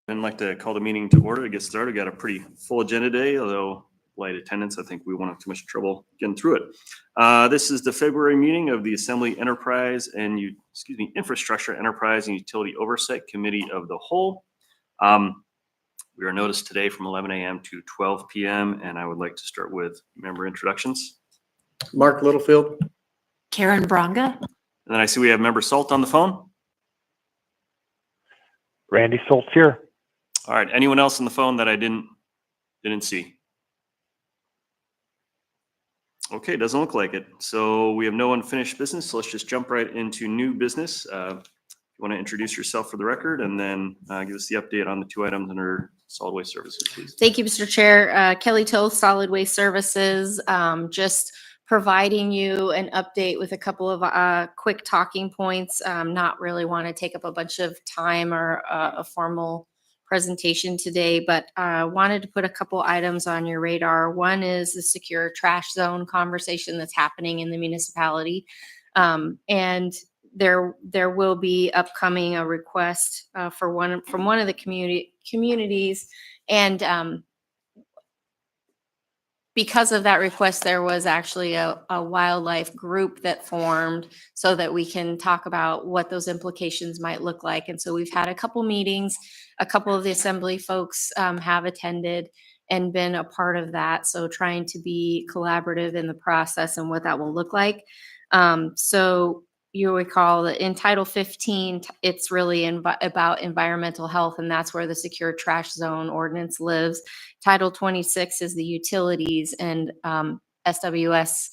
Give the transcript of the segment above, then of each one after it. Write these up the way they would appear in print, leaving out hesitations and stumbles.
I'd like to call the meeting to order to get started. Got a pretty full agenda today, although light attendance, I think we won't have too much trouble getting through it. This is the February meeting of the Assembly Enterprise and Infrastructure Enterprise and Utility Oversight Committee of the Whole. We are noticed today from 11 a.m. to 12 p.m. and I would like to start with member introductions. Mark Littlefield. Karen Bronga. And then I see we have member Salt on the phone. Randy Salt's here. All right. Anyone else on the phone that I didn't see? Okay, doesn't look like it. So we have no unfinished business. So let's just jump right into new business. You want to introduce yourself for the record and then give us the update on the two items under solid waste services, please. Thank you, Mr. Chair. Kelly Toth, Solid Waste Services. Just providing you an update with a couple of quick talking points. Not really want to take up a bunch of time or a formal presentation today, but wanted to put a couple items on your radar. One is the secure trash zone conversation that's happening in the municipality. And there will be upcoming a request from one of the communities. And because of that request, there was actually a wildlife group that formed so that we can talk about what those implications might look like. And so we've had a couple meetings, a couple of the assembly folks have attended and been a part of that. So trying to be collaborative in the process and what that will look like. So you recall that in Title 15, it's really about environmental health, and that's where the secure trash zone ordinance lives. Title 26 is the utilities, and SWS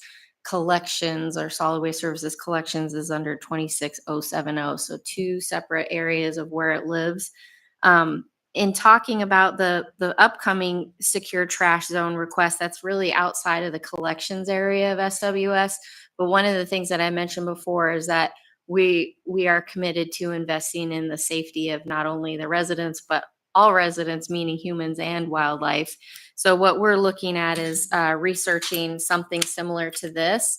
collections or solid waste services collections is under 26070. So two separate areas of where it lives. In talking about the upcoming secure trash zone request, that's really outside of the collections area of SWS. But one of the things that I mentioned before is that we are committed to investing in the safety of not only the residents, but all residents, meaning humans and wildlife. So what we're looking at is researching something similar to this.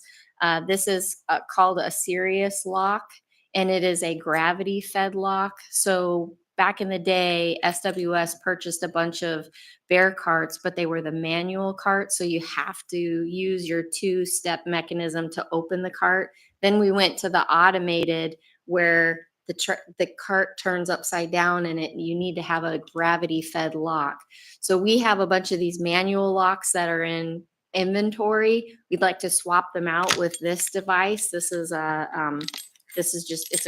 This is called a Sirius lock, and it is a gravity fed lock. So back in the day, SWS purchased a bunch of bear carts, but they were the manual carts. So you have to use your two-step mechanism to open the cart. Then we went to the automated where the cart turns upside down and you need to have a gravity fed lock. So we have a bunch of these manual locks that are in inventory. We'd like to swap them out with this device. It's a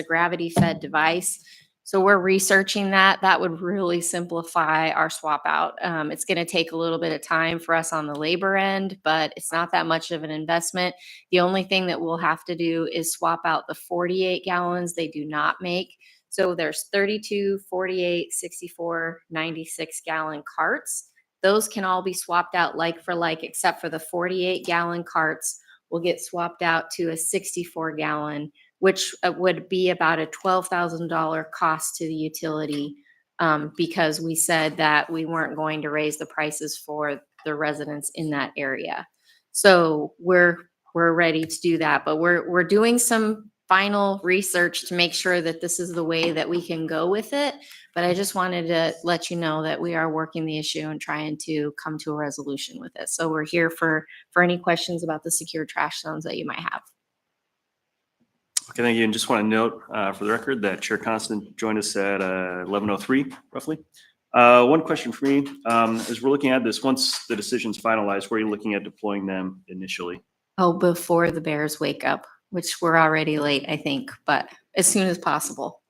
gravity fed device. So we're researching that. That would really simplify our swap out. It's going to take a little bit of time for us on the labor end, but it's not that much of an investment. The only thing that we'll have to do is swap out the 48 gallons they do not make. So there's 32, 48, 64, 96 gallon carts. Those can all be swapped out like for like, except for the 48 gallon carts will get swapped out to a 64 gallon, which would be about a $12,000 cost to the utility because we said that we weren't going to raise the prices for the residents in that area. So we're ready to do that, but we're doing some final research to make sure that this is the way that we can go with it. But I just wanted to let you know that we are working the issue and trying to come to a resolution with it. So we're here for any questions about the secure trash zones that you might have. Okay, thank you. And just want to note for the record that Chair Constant joined us at 11:03 roughly. One question for me, as we're looking at this, once the decision's finalized, where are you looking at deploying them initially? Oh, before the bears wake up, which we're already late, I think, but as soon as possible.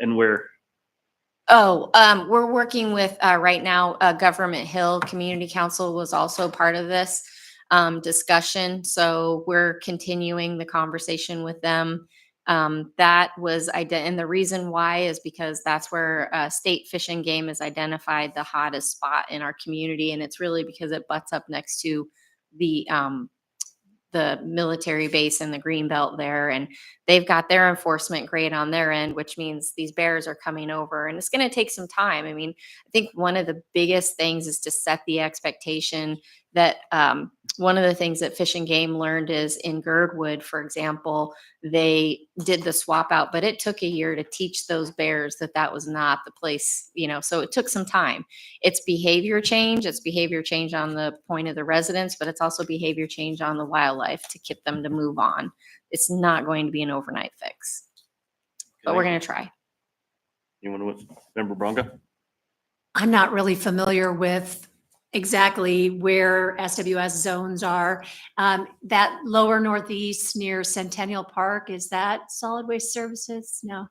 And where? Oh, we're working with right now, Government Hill Community Council was also part of this discussion. So we're continuing the conversation with them. That was, and the reason why is because that's where State Fish and Game has identified the hottest spot in our community. And it's really because it butts up next to the military base in the Greenbelt there. And they've got their enforcement grade on their end, which means these bears are coming over and it's going to take some time. I mean, I think one of the biggest things is to set the expectation that one of the things that Fish and Game learned is in Girdwood, for example, they did the swap out, but it took a year to teach those bears that that was not the place, so it took some time. It's behavior change. It's behavior change on the point of the residents, but it's also behavior change on the wildlife to get them to move on. It's not going to be an overnight fix, but we're going to try. Anyone remember Bronca? I'm not really familiar with exactly where SWS zones are. That lower northeast near Centennial Park, is that solid waste services? No.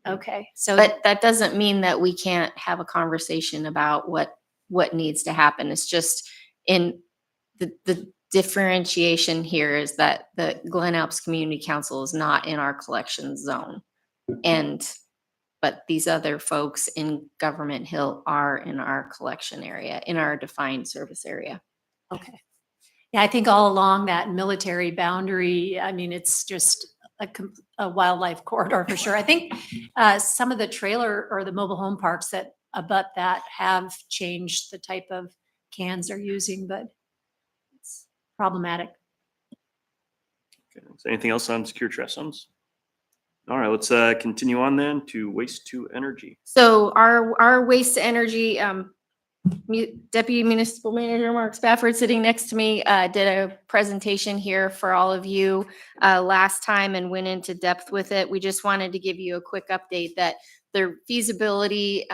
Okay. So, But that doesn't mean that we can't have a conversation about what needs to happen. It's just in the differentiation here is that the Glen Alps Community Council is not in our collection zone. But these other folks in Government Hill are in our collection area, in our defined service area. okay. Yeah, I think all along that military boundary, I mean, it's just a wildlife corridor for sure. I think some of the trailer or the mobile home parks that abut that have changed the type of cans they're using, but it's problematic. Okay. Is there anything else on secure trash zones? All right, let's continue on then to waste to energy. So our waste to energy Deputy Municipal Manager Mark Spafford, sitting next to me, did a presentation here for all of you last time and went into depth with it. We just wanted to give you a quick update that the feasibility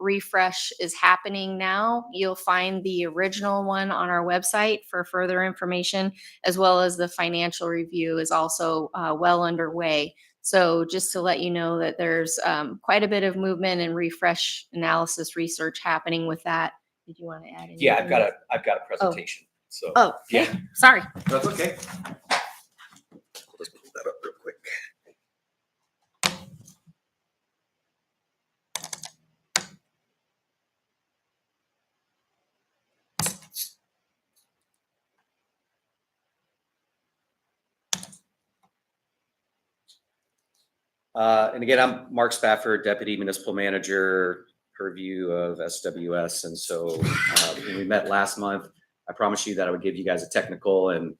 refresh is happening now. You'll find the original one on our website for further information, as well as the financial review is also well underway. So just to let you know that there's quite a bit of movement and refresh analysis research happening with that. Did you want to add anything? Yeah, I've got a presentation. So Oh, okay. yeah. Sorry. That's okay. Let's pull that up real quick. And again, I'm Mark Spafford, Deputy Municipal Manager, purview of SWS. And so when we met last month, I promised you that I would give you guys a technical and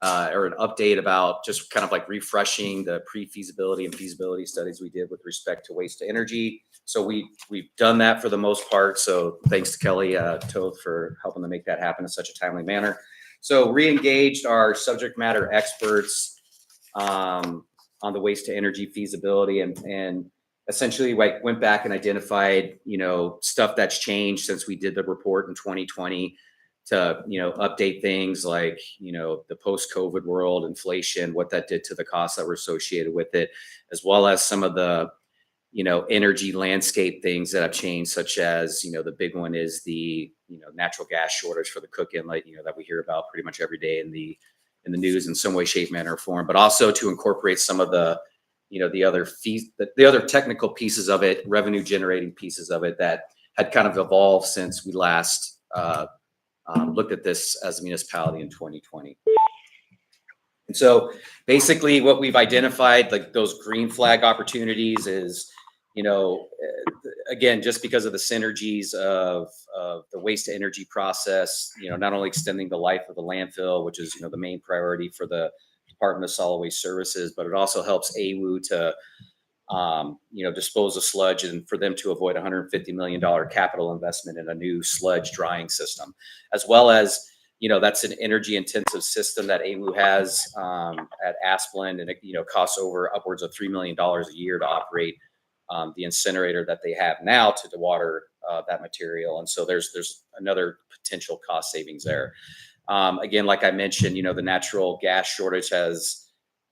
or an update about just kind of like refreshing the pre-feasibility and feasibility studies we did with respect to waste to energy. So we've done that for the most part. So thanks to Kelly Toth for helping to make that happen in such a timely manner. So re-engaged our subject matter experts on the waste to energy feasibility and essentially like went back and identified, stuff that's changed since we did the report in 2020 to, update things like, the post-COVID world, inflation, what that did to the costs that were associated with it, as well as some of the, energy landscape things that have changed, such as, the big one is the, natural gas shortage for the cook inlet, that we hear about pretty much every day in the news in some way, shape, manner, or form, but also to incorporate some of the, the other fees, the other technical pieces of it, revenue generating pieces of it that had kind of evolved since we last looked at this as a municipality in 2020. And so basically what we've identified, like those green flag opportunities is, again, just because of the synergies of the waste to energy process, not only extending the life of the landfill, which is, the main priority for the Department of Solid Waste Services, but it also helps AWU to, dispose of sludge and for them to avoid $150 million capital investment in a new sludge drying system, as well as, that's an energy intensive system that AWU has at Asplund, and it, costs over upwards of $3 million a year to operate the incinerator that they have now to dewater that material. And so there's another potential cost savings there. Again, like I mentioned, the natural gas shortage has,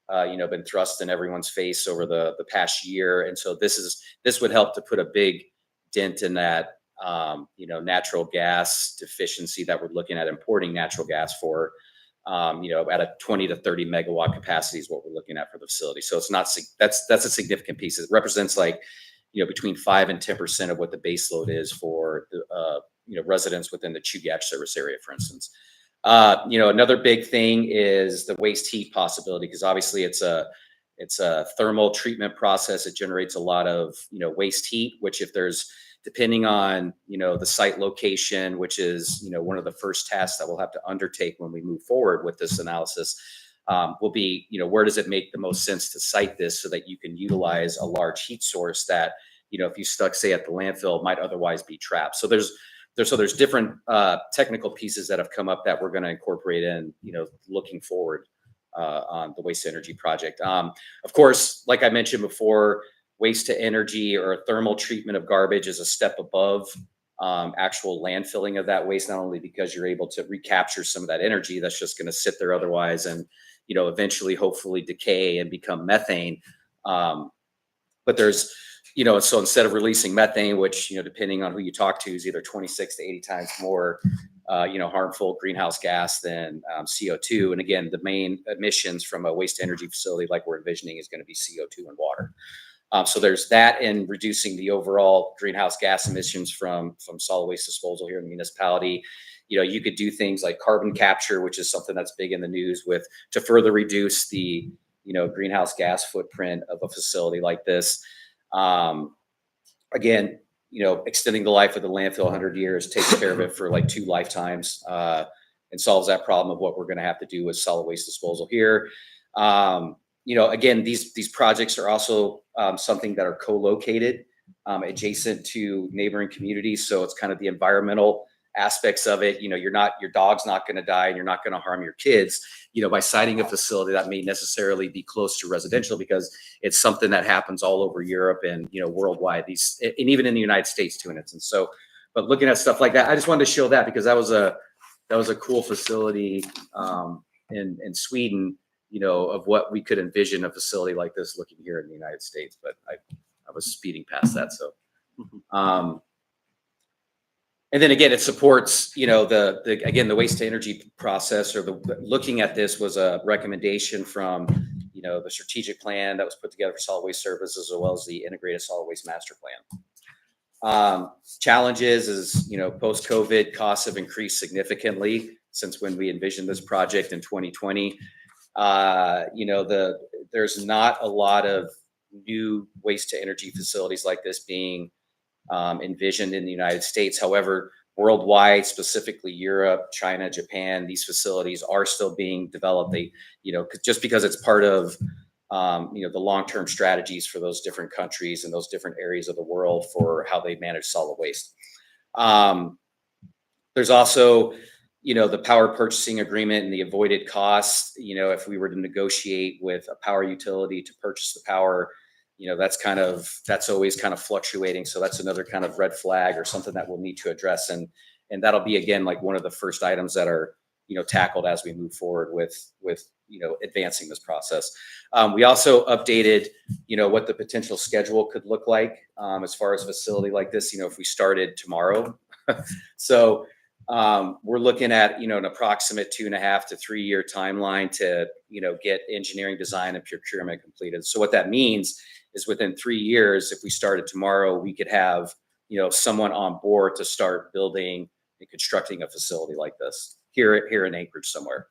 been thrust in everyone's face over the past year. And so this would help to put a big dent in that, natural gas deficiency that we're looking at importing natural gas for, at a 20 to 30 megawatt capacity is what we're looking at for the facility. So it's not, that's a significant piece. It represents like, between 5 and 10% of what the base load is for, residents within the Chugach service area, for instance. Another big thing is the waste heat possibility, because obviously it's a thermal treatment process. It generates a lot of, waste heat, which if there's, depending on, the site location, which is, one of the first tasks that we'll have to undertake when we move forward with this analysis, will be, where does it make the most sense to site this so that you can utilize a large heat source that, if you stuck, say, at the landfill, might otherwise be trapped. So there's different technical pieces that have come up that we're going to incorporate in, looking forward on the waste to energy project. Of course, like I mentioned before, waste to energy or thermal treatment of garbage is a step above actual landfilling of that waste, not only because you're able to recapture some of that energy that's just going to sit there otherwise and, eventually hopefully decay and become methane. But there's, so instead of releasing methane, which, depending on who you talk to, is either 26 to 80 times more, harmful greenhouse gas than CO2. And again, the main emissions from a waste to energy facility like we're envisioning is going to be CO2 and water. So there's that in reducing the overall greenhouse gas emissions from solid waste disposal here in the municipality. You could do things like carbon capture, which is something that's big in the news to further reduce the, greenhouse gas footprint of a facility like this. Again, extending the life of the landfill 100 years takes care of it for like 2 lifetimes, and solves that problem of what we're going to have to do with solid waste disposal here. Again, these projects are also something that are co-located adjacent to neighboring communities. So it's kind of the environmental aspects of it. Your dog's not going to die and you're not going to harm your kids, by siting a facility that may necessarily be close to residential, because it's something that happens all over Europe and, worldwide, and even in the United States to an instance. So, but looking at stuff like that, I just wanted to show that because that was a cool facility in Sweden, of what we could envision a facility like this looking here in the United States. But I was speeding past that. So, and then again, it supports, the waste to energy process, or looking at this was a recommendation from, the strategic plan that was put together for solid waste services, as well as the integrated solid waste master plan. Challenges is, post-COVID costs have increased significantly since when we envisioned this project in 2020. There's not a lot of new waste to energy facilities like this being envisioned in the United States. However, worldwide, specifically Europe, China, Japan, these facilities are still being developed. They, just because it's part of, the long-term strategies for those different countries and those different areas of the world for how they manage solid waste. There's also, the power purchasing agreement and the avoided costs. If we were to negotiate with a power utility to purchase the power, that's always kind of fluctuating. So that's another kind of red flag or something that we'll need to address. And that'll be, again, like one of the first items that are, tackled as we move forward with advancing this process. We also updated, what the potential schedule could look like as far as a facility like this, if we started tomorrow. So we're looking at, an approximate 2.5 to 3 year timeline to, get engineering, design, and procurement completed. So what that means is within 3 years, if we started tomorrow, we could have, someone on board to start building and constructing a facility like this here in Anchorage somewhere.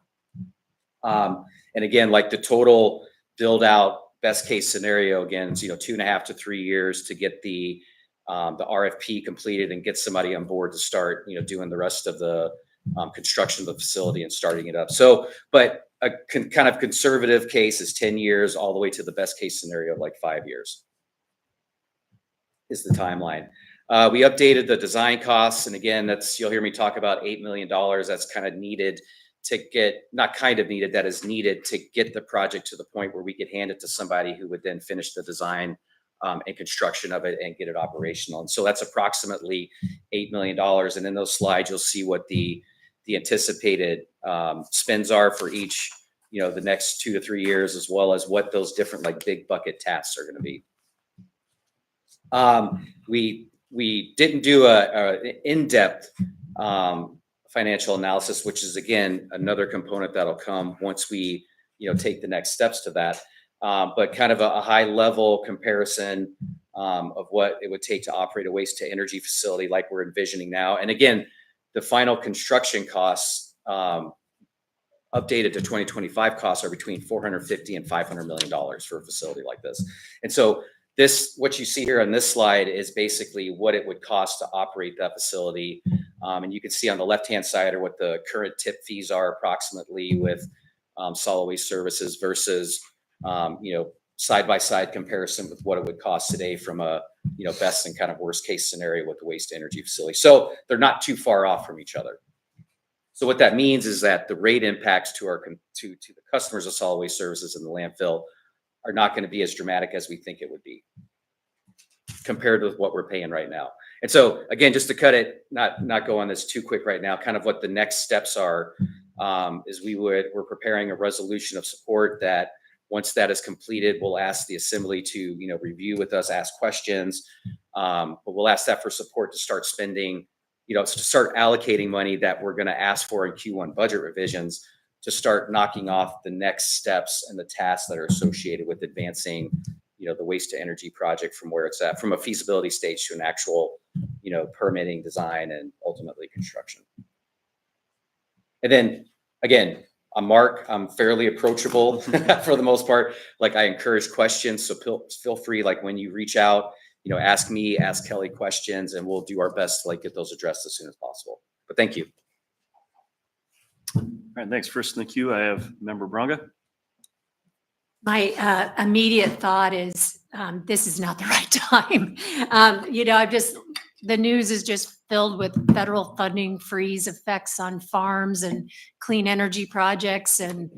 And again, like the total build out best case scenario, again, is, 2.5 to 3 years to get the RFP completed and get somebody on board to start, doing the rest of the construction of the facility and starting it up. So, but a kind of conservative case is 10 years, all the way to the best case scenario of like 5 years is the timeline. We updated the design costs. And again, you'll hear me talk about $8 million. That's kind of needed to get, not kind of needed, that is needed to get the project to the point where we could hand it to somebody who would then finish the design and construction of it and get it operational. And so that's approximately $8 million. And in those slides, you'll see what the anticipated spends are for each, the next 2 to 3 years, as well as what those different like big bucket tasks are going to be. We didn't do a in-depth financial analysis, which is again another component that'll come once we take the next steps to that. But kind of a high level comparison of what it would take to operate a waste to energy facility like we're envisioning now. And again, the final construction costs updated to 2025 costs are between $450 and $500 million for a facility like this. And so what you see here on this slide is basically what it would cost to operate that facility. And you can see on the left-hand side are what the current tip fees are approximately with solid waste services versus, side-by-side comparison with what it would cost today from a, best and kind of worst case scenario with the waste to energy facility. So they're not too far off from each other. So what that means is that the rate impacts to the customers of solid waste services in the landfill are not going to be as dramatic as we think it would be compared with what we're paying right now. And so again, just to cut it, not go on this too quick right now, kind of what the next steps are, is we're preparing a resolution of support that once that is completed, we'll ask the assembly to, review with us, ask questions. But we'll ask that for support to start spending, to start allocating money that we're going to ask for in Q1 budget revisions to start knocking off the next steps and the tasks that are associated with advancing, the waste to energy project from where it's at, from a feasibility stage to an actual, permitting, design, and ultimately construction. And then again, I'm Mark. I'm fairly approachable for the most part. Like, I encourage questions, so feel free. Like, when you reach out, ask me, ask Kelly questions, and we'll do our best to get those addressed as soon as possible. But thank you. All right, thanks. First in the queue, I have Member Braga. My immediate thought is this is not the right time. The news is just filled with federal funding freeze effects on farms and clean energy projects. And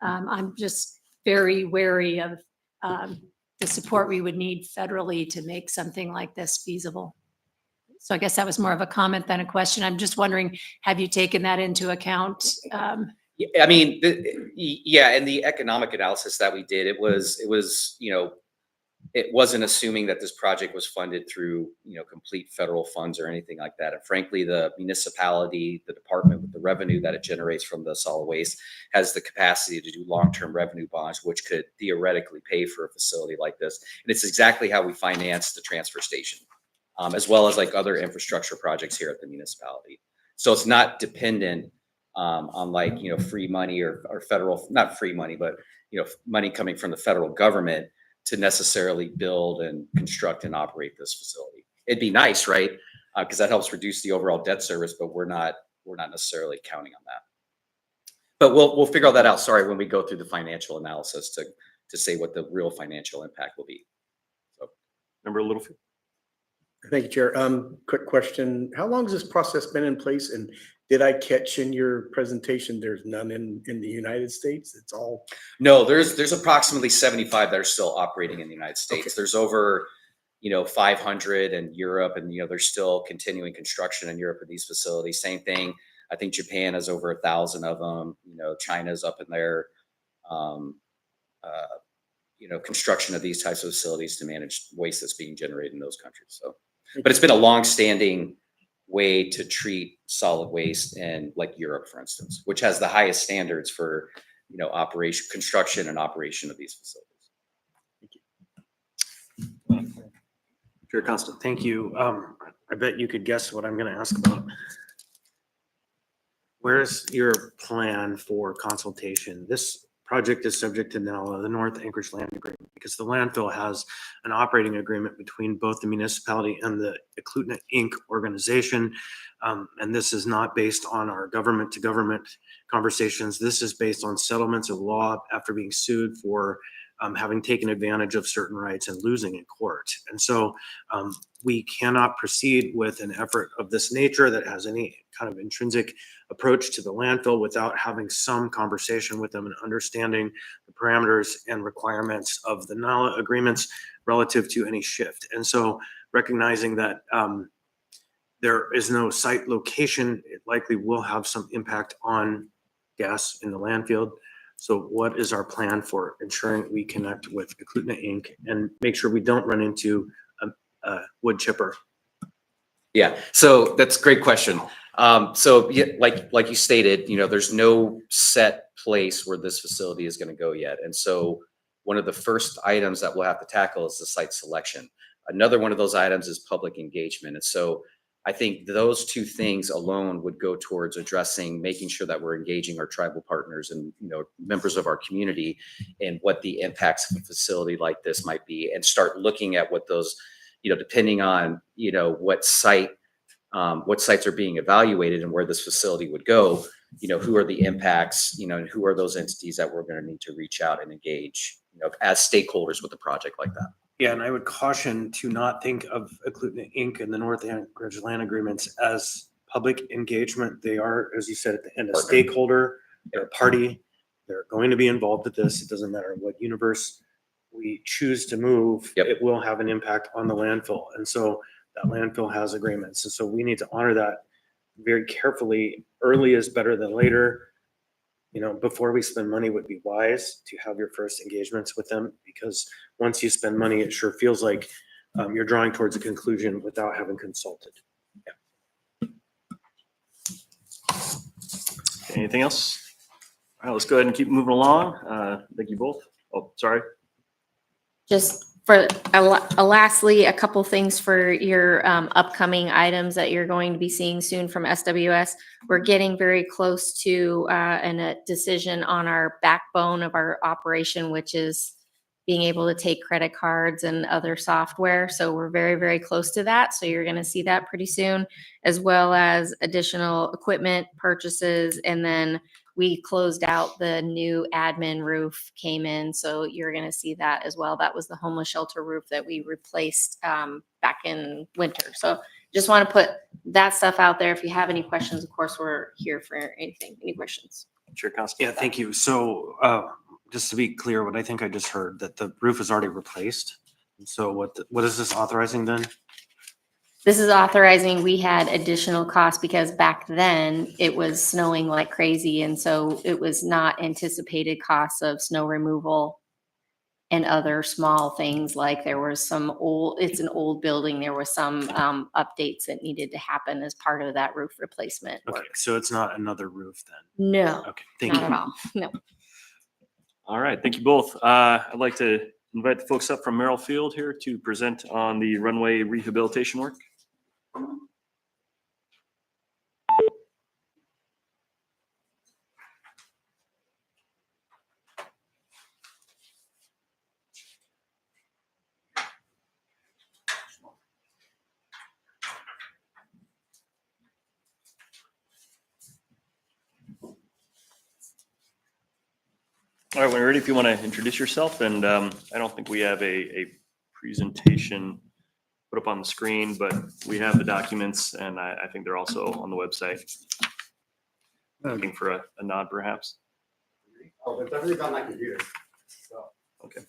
I'm just very wary of the support we would need federally to make something like this feasible. So I guess that was more of a comment than a question. I'm just wondering, have you taken that into account? I mean, in the economic analysis that we did, it wasn't assuming that this project was funded through, complete federal funds or anything like that. And frankly, the municipality, the department with the revenue that it generates from the solid waste has the capacity to do long-term revenue bonds, which could theoretically pay for a facility like this. And it's exactly how we finance the transfer station, as well as other infrastructure projects here at the municipality. So it's not dependent on free money or federal, not free money, but, money coming from the federal government to necessarily build and construct and operate this facility. It'd be nice, right? Because that helps reduce the overall debt service, but we're not necessarily counting on that. But we'll figure all that out. Sorry, when we go through the financial analysis to say what the real financial impact will be. So, Member Littlefield. Thank you, Chair. Quick question. How long has this process been in place? And did I catch in your presentation, there's none in the United States? It's all. No, there's approximately 75 that are still operating in the United States. Okay. There's over, 500 in Europe, and, there's still continuing construction in Europe of these facilities. Same thing. I think Japan has over 1,000 of them. China's up in there. Construction of these types of facilities to manage waste that's being generated in those countries. So, but it's been a long-standing way to treat solid waste in Europe, for instance, which has the highest standards for, operation, construction and operation of these facilities. Chair Constant. Thank you. I bet you could guess what I'm going to ask about. Where's your plan for consultation? This project is subject to now the North Anchorage Land Agreement, because the landfill has an operating agreement between both the municipality and the Eklutna Inc. organization. And this is not based on our government to government conversations. This is based on settlements of law after being sued for having taken advantage of certain rights and losing in court. And so we cannot proceed with an effort of this nature that has any kind of intrinsic approach to the landfill without having some conversation with them and understanding the parameters and requirements of the NALA agreements relative to any shift. And so recognizing that there is no site location, it likely will have some impact on gas in the landfill. So what is our plan for ensuring we connect with Eklutna Inc. and make sure we don't run into a wood chipper? Yeah, so that's a great question. So yeah, like you stated, there's no set place where this facility is going to go yet. And so one of the first items that we'll have to tackle is the site selection. Another one of those items is public engagement. And so I think those two things alone would go towards addressing, making sure that we're engaging our tribal partners and, members of our community in what the impacts of a facility like this might be, and start looking at what those, depending on, what sites are being evaluated and where this facility would go, who are the impacts, and who are those entities that we're going to need to reach out and engage, as stakeholders with a project like that. Yeah, and I would caution to not think of Eklutna Inc. and the North Anchorage land agreements as public engagement. They are, as you said, at the end, a Partner. stakeholder, they're a party, they're going to be involved with this. It doesn't matter what universe we choose to move, Yep. it will have an impact on the landfill. And so that landfill has agreements. And so we need to honor that very carefully. Early is better than later. Before we spend money would be wise to have your first engagements with them, because once you spend money, it sure feels like you're drawing towards a conclusion without having consulted. Anything else? All right, let's go ahead and keep moving along. Thank you both. Oh, sorry. Just for lastly, a couple things for your upcoming items that you're going to be seeing soon from SWS. We're getting very close to a decision on our backbone of our operation, which is being able to take credit cards and other software. So we're very, very close to that. So you're going to see that pretty soon, as well as additional equipment purchases. And then we closed out the new admin roof came in. So you're going to see that as well. That was the homeless shelter roof that we replaced back in winter. So just want to put that stuff out there. If you have any questions, of course, we're here for anything. Any questions? Sure, Constable. Yeah, thank you. So just to be clear, what I think I just heard, that the roof is already replaced. And so what is this authorizing then? This is authorizing, we had additional costs because back then it was snowing like crazy. And so it was not anticipated costs of snow removal and other small things, like there was it's an old building. There was some updates that needed to happen as part of that roof replacement Okay, work. so it's not another roof then? No, Okay, thank not you. at all. No. All right, thank you both. I'd like to invite the folks up from Merrill Field here to present on the runway rehabilitation work. All right, when you're ready, if you want to introduce yourself, and I don't think we have a presentation put up on the screen, but we have the documents, and I think they're also on the website. Looking for a nod, perhaps. Oh, it's everything's on my computer. So. Okay.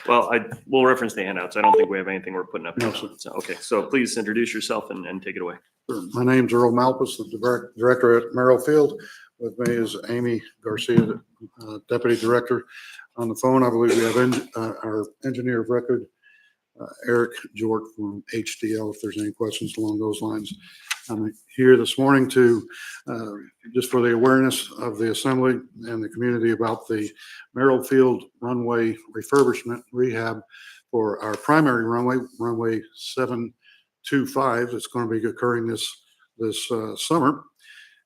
Well, we'll reference the handouts. I don't think we have anything we're putting up. No, now. sir. So, okay, so please introduce yourself and take it away. Sure. My name's Earl Malpas, the director at Merrill Field. With me is Amy Garcia, deputy director. On the phone, I believe we have our engineer of record, Eric Jort from HDL, if there's any questions along those lines. I'm here this morning to, just for the awareness of the assembly and the community about the Merrill Field runway refurbishment rehab for our primary runway 725. It's going to be occurring this summer.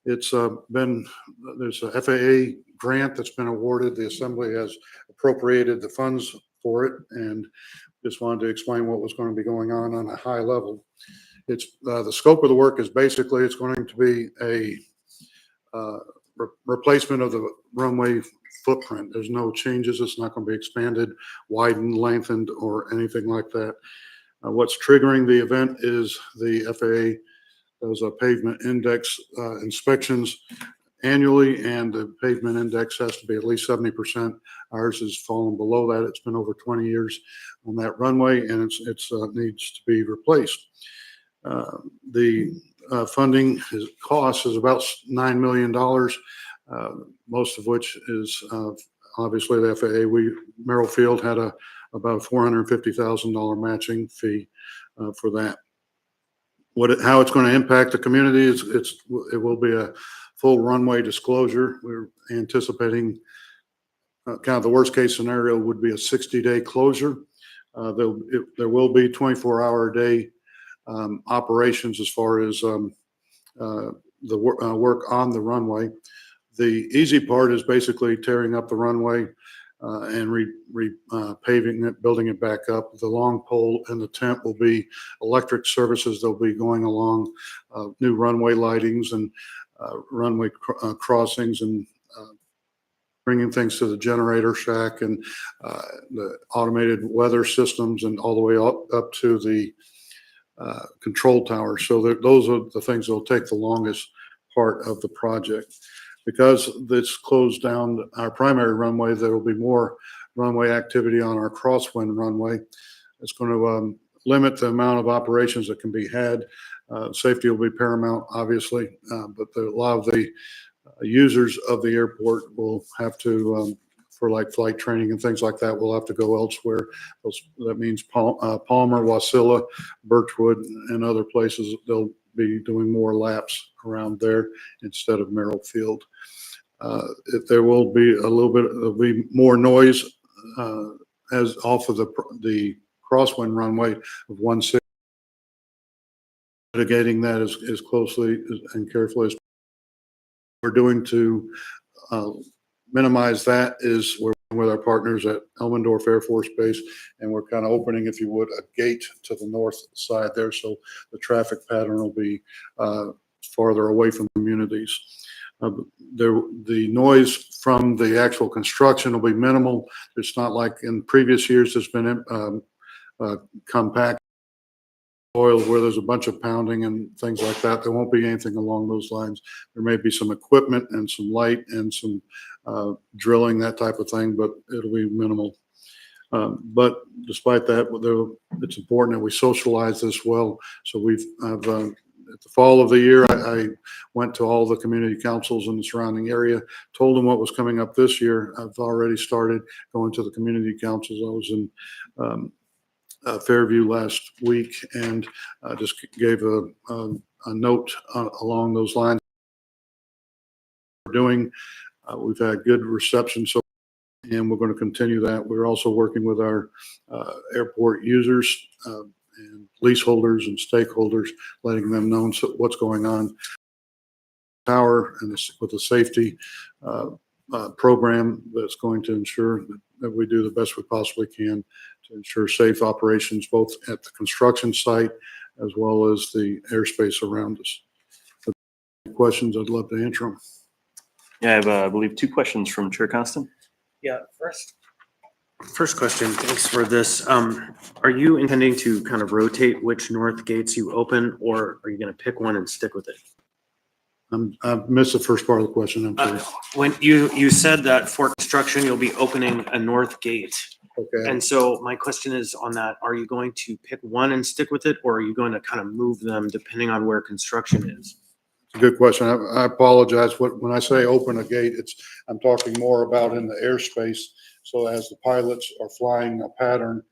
It's there's a FAA grant that's been awarded. The assembly has appropriated the funds for it, and just wanted to explain what was going to be going on a high level. It's the scope of the work is basically it's going to be a replacement of the runway footprint. There's no changes. It's not going to be expanded, widened, lengthened, or anything like that. What's triggering the event is the FAA does a pavement index inspections annually, and the pavement index has to be at least 70%. Ours has fallen below that. It's been over 20 years on that runway, and it needs to be replaced. The funding cost is about $9 million, most of which is obviously the FAA. Merrill Field had about $450,000 matching fee for that. How it's going to impact the community is it will be a full runway disclosure. We're anticipating kind of the worst case scenario would be a 60-day closure. There will be 24-hour a day operations as far as work on the runway. The easy part is basically tearing up the runway and paving it, building it back up. The long pole and the tent will be electric services. They'll be going along new runway lightings and runway crossings and bringing things to the generator shack and the automated weather systems and all the way up to the control tower. So those are the things that will take the longest part of the project. Because this closed down our primary runway, there will be more runway activity on our crosswind runway. It's going to limit the amount of operations that can be had. Safety will be paramount, obviously, but a lot of the users of the airport will have to, for like flight training and things like that, will have to go elsewhere. That means Palmer, Wasilla, Birchwood, and other places. They'll be doing more laps around there instead of Merrill Field. There will be there'll be more noise as off of the crosswind runway of 160. Mitigating that as closely and carefully as we're doing to minimize that is we're working with our partners at Elmendorf Air Force Base, and we're kind of opening, if you would, a gate to the north side there, so the traffic pattern will be farther away from communities. The noise from the actual construction will be minimal. It's not like in previous years there's been compact oil where there's a bunch of pounding and things like that. There won't be anything along those lines. There may be some equipment and some light and some drilling, that type of thing, but it'll be minimal. But despite that, it's important that we socialize this well. So at the fall of the year, I went to all the community councils in the surrounding area, told them what was coming up this year. I've already started going to the community councils. I was in Fairview last week and just gave a note along those lines. We've had good reception, and we're going to continue that. We're also working with our airport users and leaseholders and stakeholders, letting them know what's going on. Tower and with the safety program that's going to ensure that we do the best we possibly can to ensure safe operations both at the construction site as well as the airspace around us. Questions, I'd love to answer them. Yeah, I have, I believe, 2 questions from Chair Constant. Yeah, first question, thanks for this. Are you intending to kind of rotate which north gates you open, or are you going to pick one and stick with it? I missed the first part of the question. I'm sorry. When you said that for construction, you'll be opening a north gate. Okay. And so my question is on that, are you going to pick one and stick with it, or are you going to kind of move them depending on where construction is? It's a good question. I apologize. When I say open a gate, I'm talking more about in the airspace. So as the pilots are flying a pattern,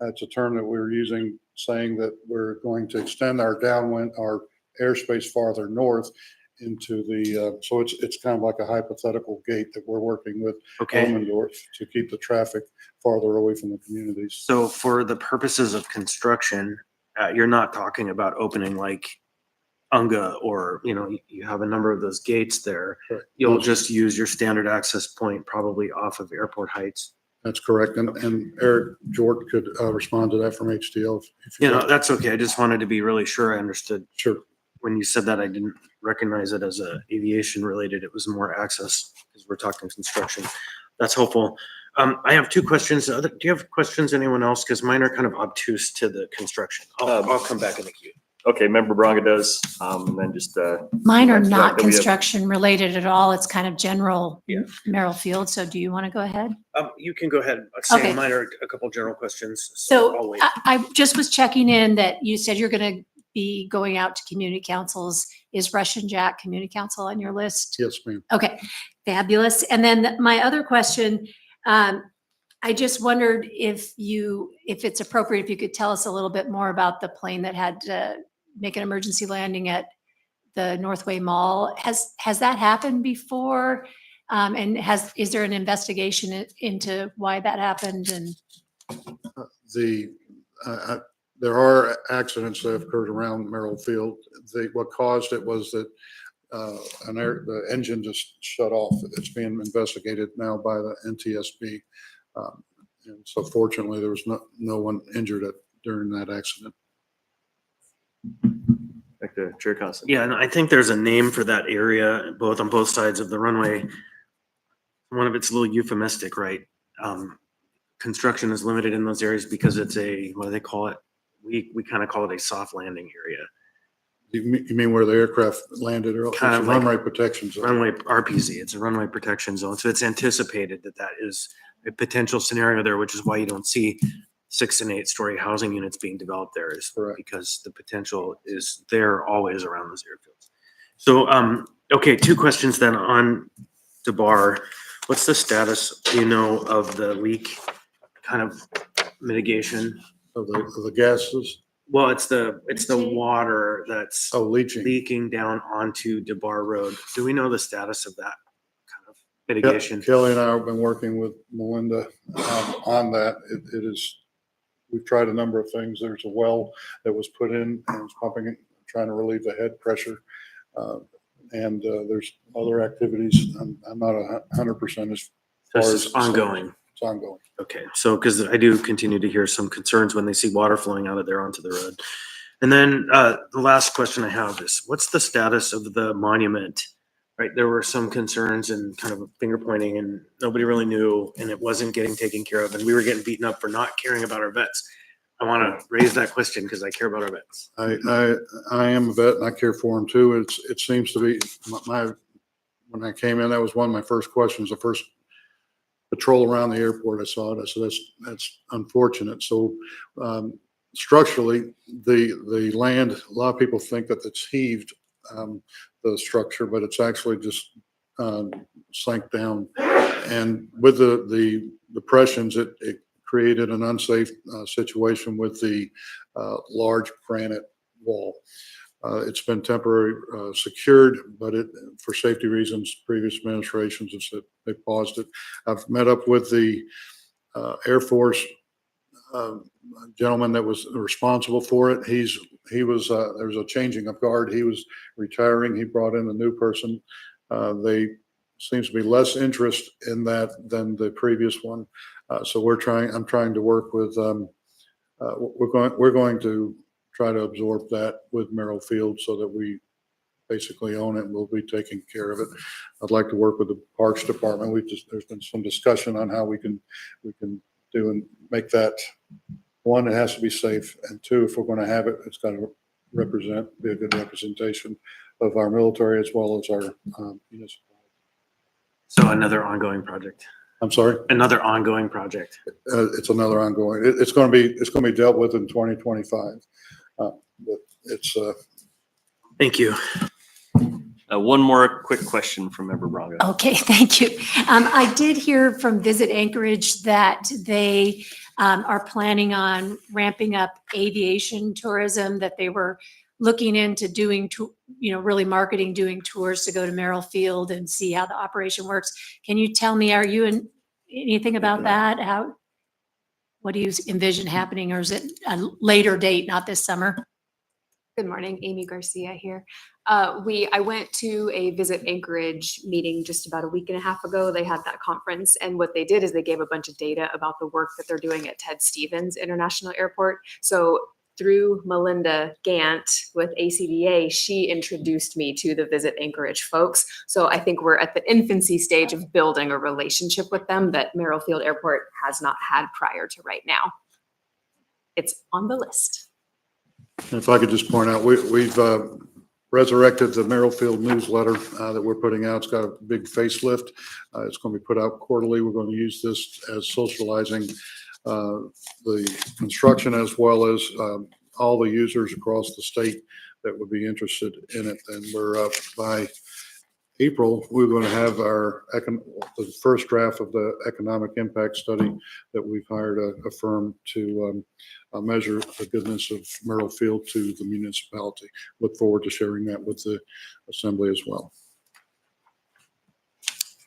that's a term that we're using, saying that we're going to extend our downwind, our airspace farther north into the, so it's kind of like a hypothetical gate that we're working with Elmendorf to keep the traffic farther away from the communities. So for the purposes of construction, you're not talking about opening like Unga or, you have a number of those gates there. Correct. You'll just use your standard access point probably off of Airport Heights. That's correct. And Eric Jort could respond to that from HDL. If That's okay. I just wanted to be really sure I understood. Sure. When you said that, I didn't recognize it as a aviation related. It was more access because we're talking construction. That's helpful. I have 2 questions. Do you have questions, anyone else? Because mine are kind of obtuse to the construction. I'll come back in the queue. Okay, Member Braga does, and then just. Mine are after that, not then we have- construction related at all. It's kind of general Merrill Field. So do you want to go ahead? You can go ahead. Okay. Mine are a couple general questions. I'll So wait. I just was checking in that you said you're going to be going out to community councils. Is Russian Jack Community Council on your list? Yes, ma'am. Okay, fabulous. And then my other question, I just wondered if it's appropriate, if you could tell us a little bit more about the plane that had to make an emergency landing at the Northway Mall. Has that happened before? And is there an investigation into why that happened? And there are accidents that have occurred around Merrill Field. What caused it was that the engine just shut off. It's being investigated now by the NTSB. And so fortunately, there was no one injured during that accident. Back to Chair Constant. Yeah, and I think there's a name for that area, on both sides of the runway. One of it's a little euphemistic, right? Construction is limited in those areas because it's what do they call it? We kind of call it a soft landing area. You mean where the aircraft landed? Or Kind it's of a like runway protection zone. Runway RPZ, it's a runway protection zone. So it's anticipated that is a potential scenario there, which is why you don't see 6 and 8 story housing units being developed there, is Correct. because the potential is there always around those airfields. So, okay, 2 questions then on DeBar. What's the status, of the leak kind of mitigation? Of the gases. Well, it's the water that's Leaching. leaking down onto DeBar Road. Do we know the status of that kind of mitigation? Kelly and I have been working with Melinda on that. We've tried a number of things. There's a well that was put in and it's pumping it, trying to relieve the head pressure. And there's other activities. I'm not 100% as far This as is ongoing. It's ongoing. Okay, so because I do continue to hear some concerns when they see water flowing out of there onto the road. And then the last question I have is, what's the status of the monument? Right, there were some concerns and kind of finger pointing, and nobody really knew, and it wasn't getting taken care of, and we were getting beaten up for not caring about our vets. I want to raise that question because I care about our vets. I am a vet and I care for them too. It seems to be when I came in, that was one of my first questions. The first patrol around the airport, I saw it. I said, that's unfortunate. So structurally, the land, a lot of people think that it's heaved, the structure, but it's actually just sank down. And with the depressions, it created an unsafe situation with the large granite wall. It's been temporarily secured, but for safety reasons, previous administrations have said they paused it. I've met up with the Air Force gentleman that was responsible for it. There was a changing of guard. He was retiring. He brought in a new person. They seems to be less interest in that than the previous one. So I'm trying to work with, we're going to try to absorb that with Merrill Field so that we basically own it and we'll be taking care of it. I'd like to work with the Parks Department. There's been some discussion on how we can do and make that, one, it has to be safe, and 2, if we're going to have it, it's got to be a good representation of our military as well as our municipal. So another ongoing project. I'm sorry? Another ongoing project. It's another ongoing. It's going to be dealt with in 2025. But it's. Thank you. One more quick question from Member Braga. Okay, thank you. I did hear from Visit Anchorage that they are planning on ramping up aviation tourism, that they were looking into doing, really marketing, doing tours to go to Merrill Field and see how the operation works. Can you tell me, are you in anything about that? What do you envision happening, or is it a later date, not this summer? Good morning, Amy Garcia here. I went to a Visit Anchorage meeting just about a week and a half ago. They had that conference, and what they did is they gave a bunch of data about the work that they're doing at Ted Stevens International Airport. So through Melinda Gant with ACDA, she introduced me to the Visit Anchorage folks. So I think we're at the infancy stage of building a relationship with them that Merrill Field Airport has not had prior to right now. It's on the list. If I could just point out, we've resurrected the Merrill Field newsletter that we're putting out. It's got a big facelift. It's going to be put out quarterly. We're going to use this as socializing the construction as well as all the users across the state that would be interested in it. And we're by April, we're going to have the first draft of the economic impact study that we've hired a firm to measure the goodness of Merrill Field to the municipality. Look forward to sharing that with the assembly as well.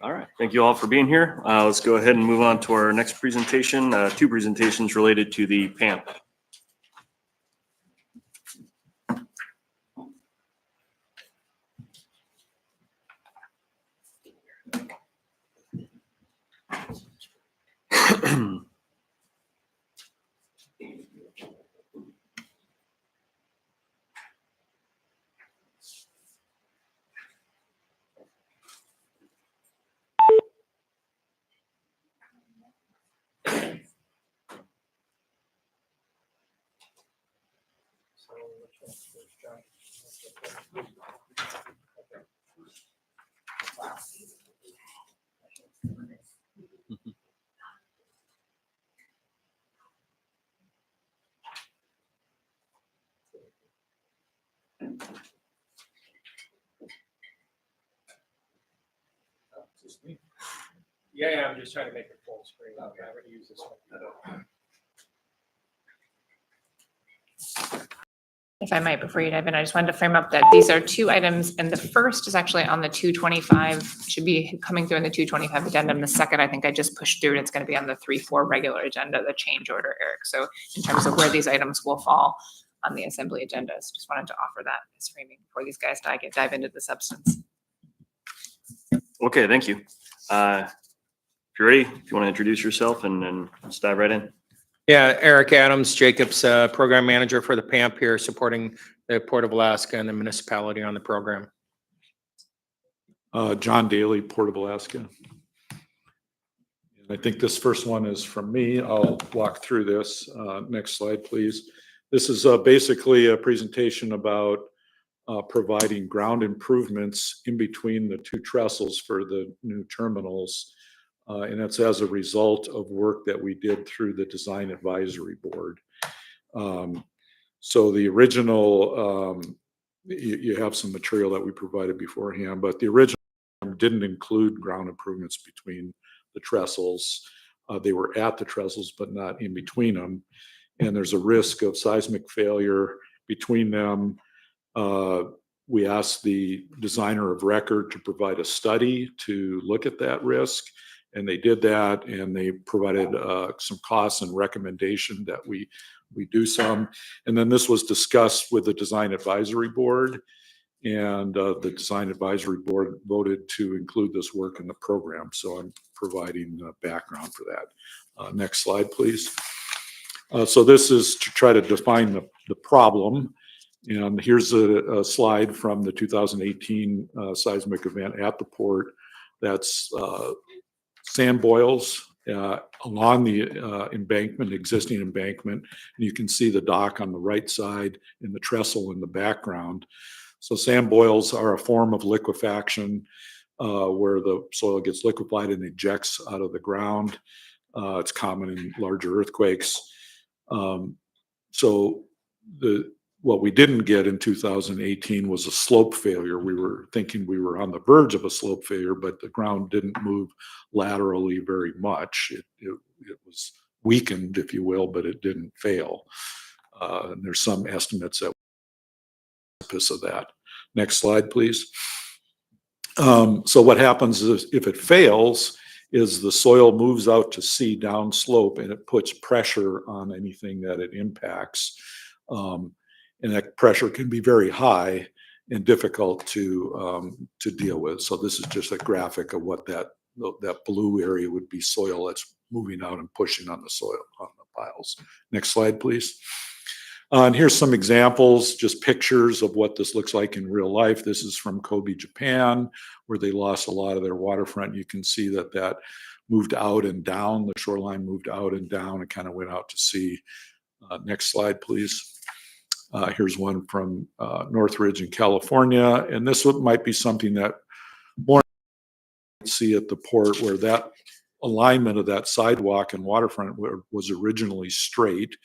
All right. Thank you all for being here. Let's go ahead and move on to our next presentation. 2 presentations related to the PAMP. Yeah, I'm just trying to make it full screen. I'm going to use this one. If I might, before you dive in, I just wanted to frame up that these are two items, and the first is actually on the 225, should be coming through in the 225 addendum. The second, I think I just pushed through, and it's gonna be on the 3-4 regular agenda, the change order, Eric. So in terms of where these items will fall on the assembly agendas, just wanted to offer that as framing before these guys dive into the substance. Okay, thank you. If you're ready, if you want to introduce yourself and then let's dive right in. Yeah, Eric Adams, Jacobs, Program Manager for the PAMP here, supporting the Port of Alaska and the municipality on the program. John Daly, Port of Alaska. I think this first one is from me. I'll walk through this. Next slide, please. This is basically a presentation about providing ground improvements in between the two trestles for the new terminals. And that's as a result of work that we did through the Design Advisory Board. So the original, you have some material that we provided beforehand, but the original didn't include ground improvements between the trestles. They were at the trestles, but not in between them. And there's a risk of seismic failure between them. We asked the designer of record to provide a study to look at that risk. And they did that, and they provided some costs and recommendation that we do some. And then this was discussed with the Design Advisory Board, and the Design Advisory Board voted to include this work in the program. So I'm providing background for that. Next slide, please. So this is to try to define the problem. And here's a slide from the 2018 seismic event at the port. That's sand boils along the embankment, existing embankment. And you can see the dock on the right side and the trestle in the background. So sand boils are a form of liquefaction where the soil gets liquefied and ejects out of the ground. It's common in larger earthquakes. So what we didn't get in 2018 was a slope failure. We were thinking we were on the verge of a slope failure, but the ground didn't move laterally very much. It was weakened, if you will, but it didn't fail. And there's some estimates that of that. Next slide, please. So what happens is if it fails, is the soil moves out to sea downslope, and it puts pressure on anything that it impacts. And that pressure can be very high and difficult to deal with. So this is just a graphic of what that blue area would be soil that's moving out and pushing on the soil, on the piles. Next slide, please. And here's some examples, just pictures of what this looks like in real life. This is from Kobe, Japan, where they lost a lot of their waterfront. You can see that moved out and down. The shoreline moved out and down and kind of went out to sea. Next slide, please. Here's one from Northridge in California. And this might be something that more see at the port, where that alignment of that sidewalk and waterfront was originally straight,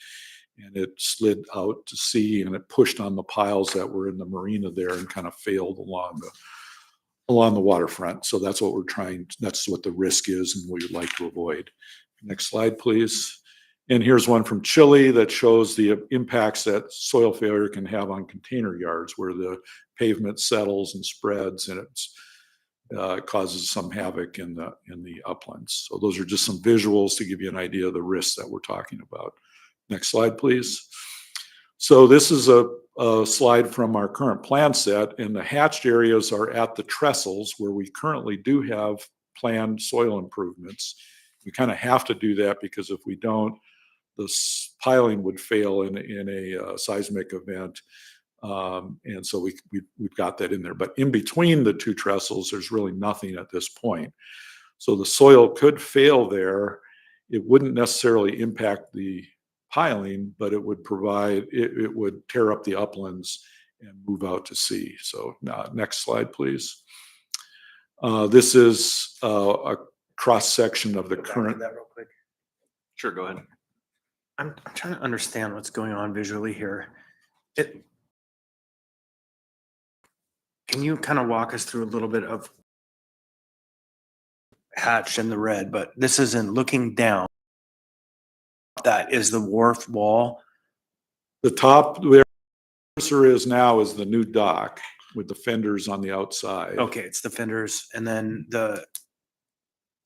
and it slid out to sea, and it pushed on the piles that were in the marina there and kind of failed along the waterfront. So that's what that's what the risk is and we would like to avoid. Next slide, please. And here's one from Chile that shows the impacts that soil failure can have on container yards, where the pavement settles and spreads, and it causes some havoc in the uplands. So those are just some visuals to give you an idea of the risks that we're talking about. Next slide, please. So this is a slide from our current plan set, and the hatched areas are at the trestles where we currently do have planned soil improvements. We kind of have to do that because if we don't, the piling would fail in a seismic event. And so we've got that in there. But in between the two trestles, there's really nothing at this point. So the soil could fail there. It wouldn't necessarily impact the piling, but it would provide, it would tear up the uplands and move out to sea. So next slide, please. This is a cross section of the Go back to current. that real quick. Sure, go ahead. I'm trying to understand what's going on visually here. Can you kind of walk us through a little bit of hatched in the red, but this isn't looking down. That is the wharf wall. The top where the cursor is now is the new dock with the fenders on the outside. Okay, it's the fenders, and then the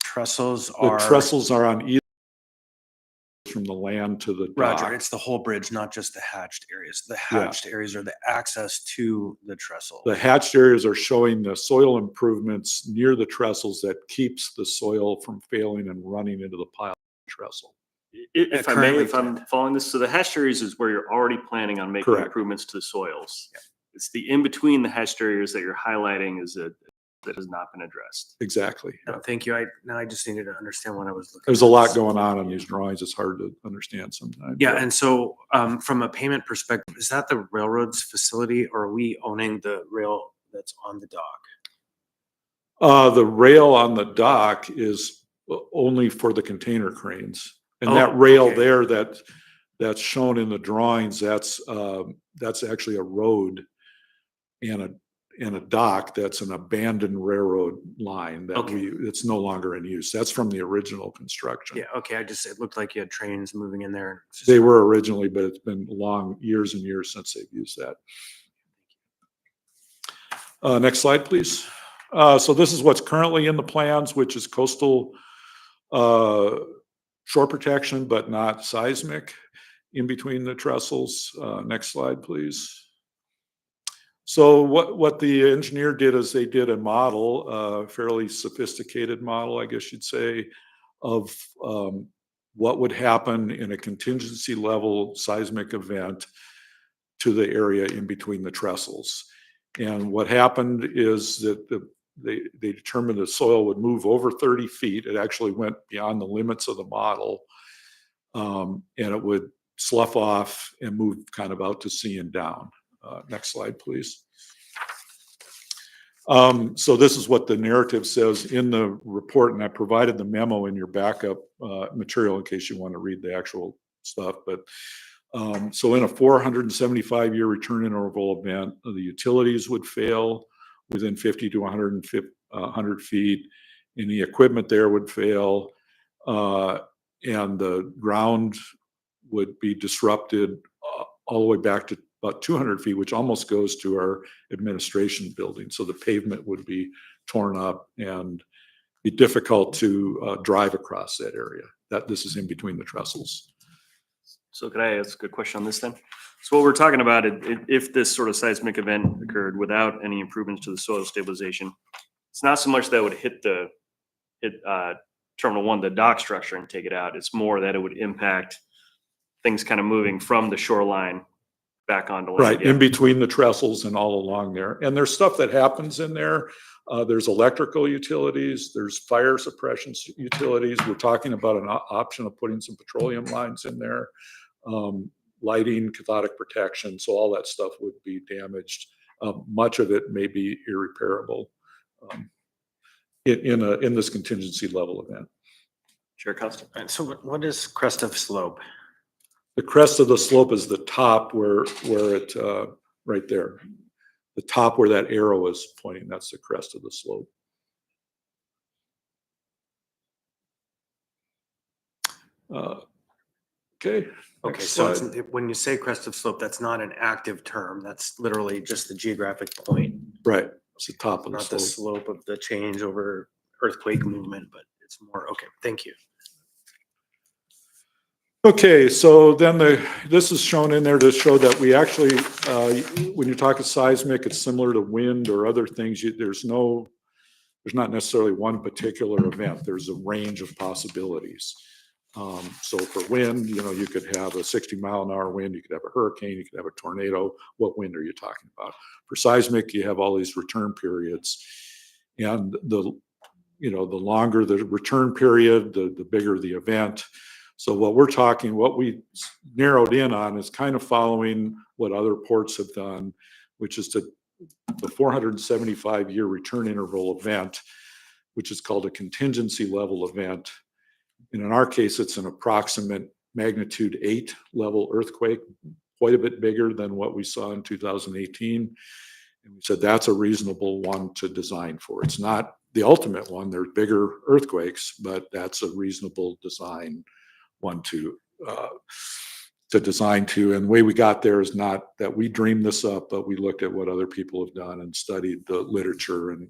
trestles The are. trestles are on either from the land to the dock. Roger, it's the whole bridge, not just the hatched areas. The hatched areas are the access to the trestle. The hatched areas are showing the soil improvements near the trestles that keeps the soil from failing and running into the pile trestle. If I may, currently if I'm following this, so the hatched areas is where you're already planning on making Correct. improvements to the soils. It's the in-between the hatched areas that you're highlighting that has not been addressed. Exactly. No, thank you. Now I just needed to understand what I was looking. There's a lot going on these drawings. It's hard to understand sometimes. Yeah, and so from a payment perspective, is that the railroad's facility or are we owning the rail that's on the dock? The rail on the dock is only for the container cranes. And Oh, that rail okay. there that's shown in the drawings, that's actually a road and a dock that's an abandoned railroad line that Okay. it's no longer in use. That's from the original construction. Yeah, okay, it looked like you had trains moving in there. It's just- They were originally, but it's been years and years since they've used that. Next slide, please. So this is what's currently in the plans, which is coastal shore protection, but not seismic in between the trestles. Next slide, please. So what the engineer did is they did a model, a fairly sophisticated model, I guess you'd say, of what would happen in a contingency level seismic event to the area in between the trestles. And what happened is that they determined the soil would move over 30 feet. It actually went beyond the limits of the model. And it would slough off and move kind of out to sea and down. Next slide, please. So this is what the narrative says in the report, and I provided the memo in your backup material in case you want to read the actual stuff. But so in a 475-year return interval event, the utilities would fail within 50 to 100 feet, and the equipment there would fail, and the ground would be disrupted all the way back to about 200 feet, which almost goes to our administration building. So the pavement would be torn up and be difficult to drive across that area. This is in between the trestles. So could I ask a question on this then? So what we're talking about, if this sort of seismic event occurred without any improvements to the soil stabilization, it's not so much that it would hit Terminal 1, the dock structure, and take it out. It's more that it would impact things kind of moving from the shoreline back onto land. Right, Yeah. in between the trestles and all along there. And there's stuff that happens in there. There's electrical utilities, there's fire suppression utilities. We're talking about an option of putting some petroleum lines in there. Lighting, cathodic protection, so all that stuff would be damaged. Much of it may be irreparable in this contingency level event. Chair Costa. And so what is crest of slope? The crest of the slope is the top where it, right there. The top where that arrow is pointing, that's the crest of the slope. Okay. Okay, next so slide. when you say crest of slope, that's not an active term. That's literally just the geographic point, Right, it's the top of the not the slope. slope of the change over earthquake movement, but it's more, okay, thank you. Okay, so then this is shown in there to show that we actually, when you're talking seismic, it's similar to wind or other things. There's no there's not necessarily one particular event. There's a range of possibilities. So for wind, you could have a 60-mile-an-hour wind, you could have a hurricane, you could have a tornado. What wind are you talking about? For seismic, you have all these return periods. And the longer the return period, the bigger the event. So what we narrowed in on is kind of following what other ports have done, which is the 475-year return interval event, which is called a contingency level event. And in our case, it's an approximate magnitude 8 level earthquake, quite a bit bigger than what we saw in 2018. And we said that's a reasonable one to design for. It's not the ultimate one. There's bigger earthquakes, but that's a reasonable design one to design to. And the way we got there is not that we dreamed this up, but we looked at what other people have done and studied the literature and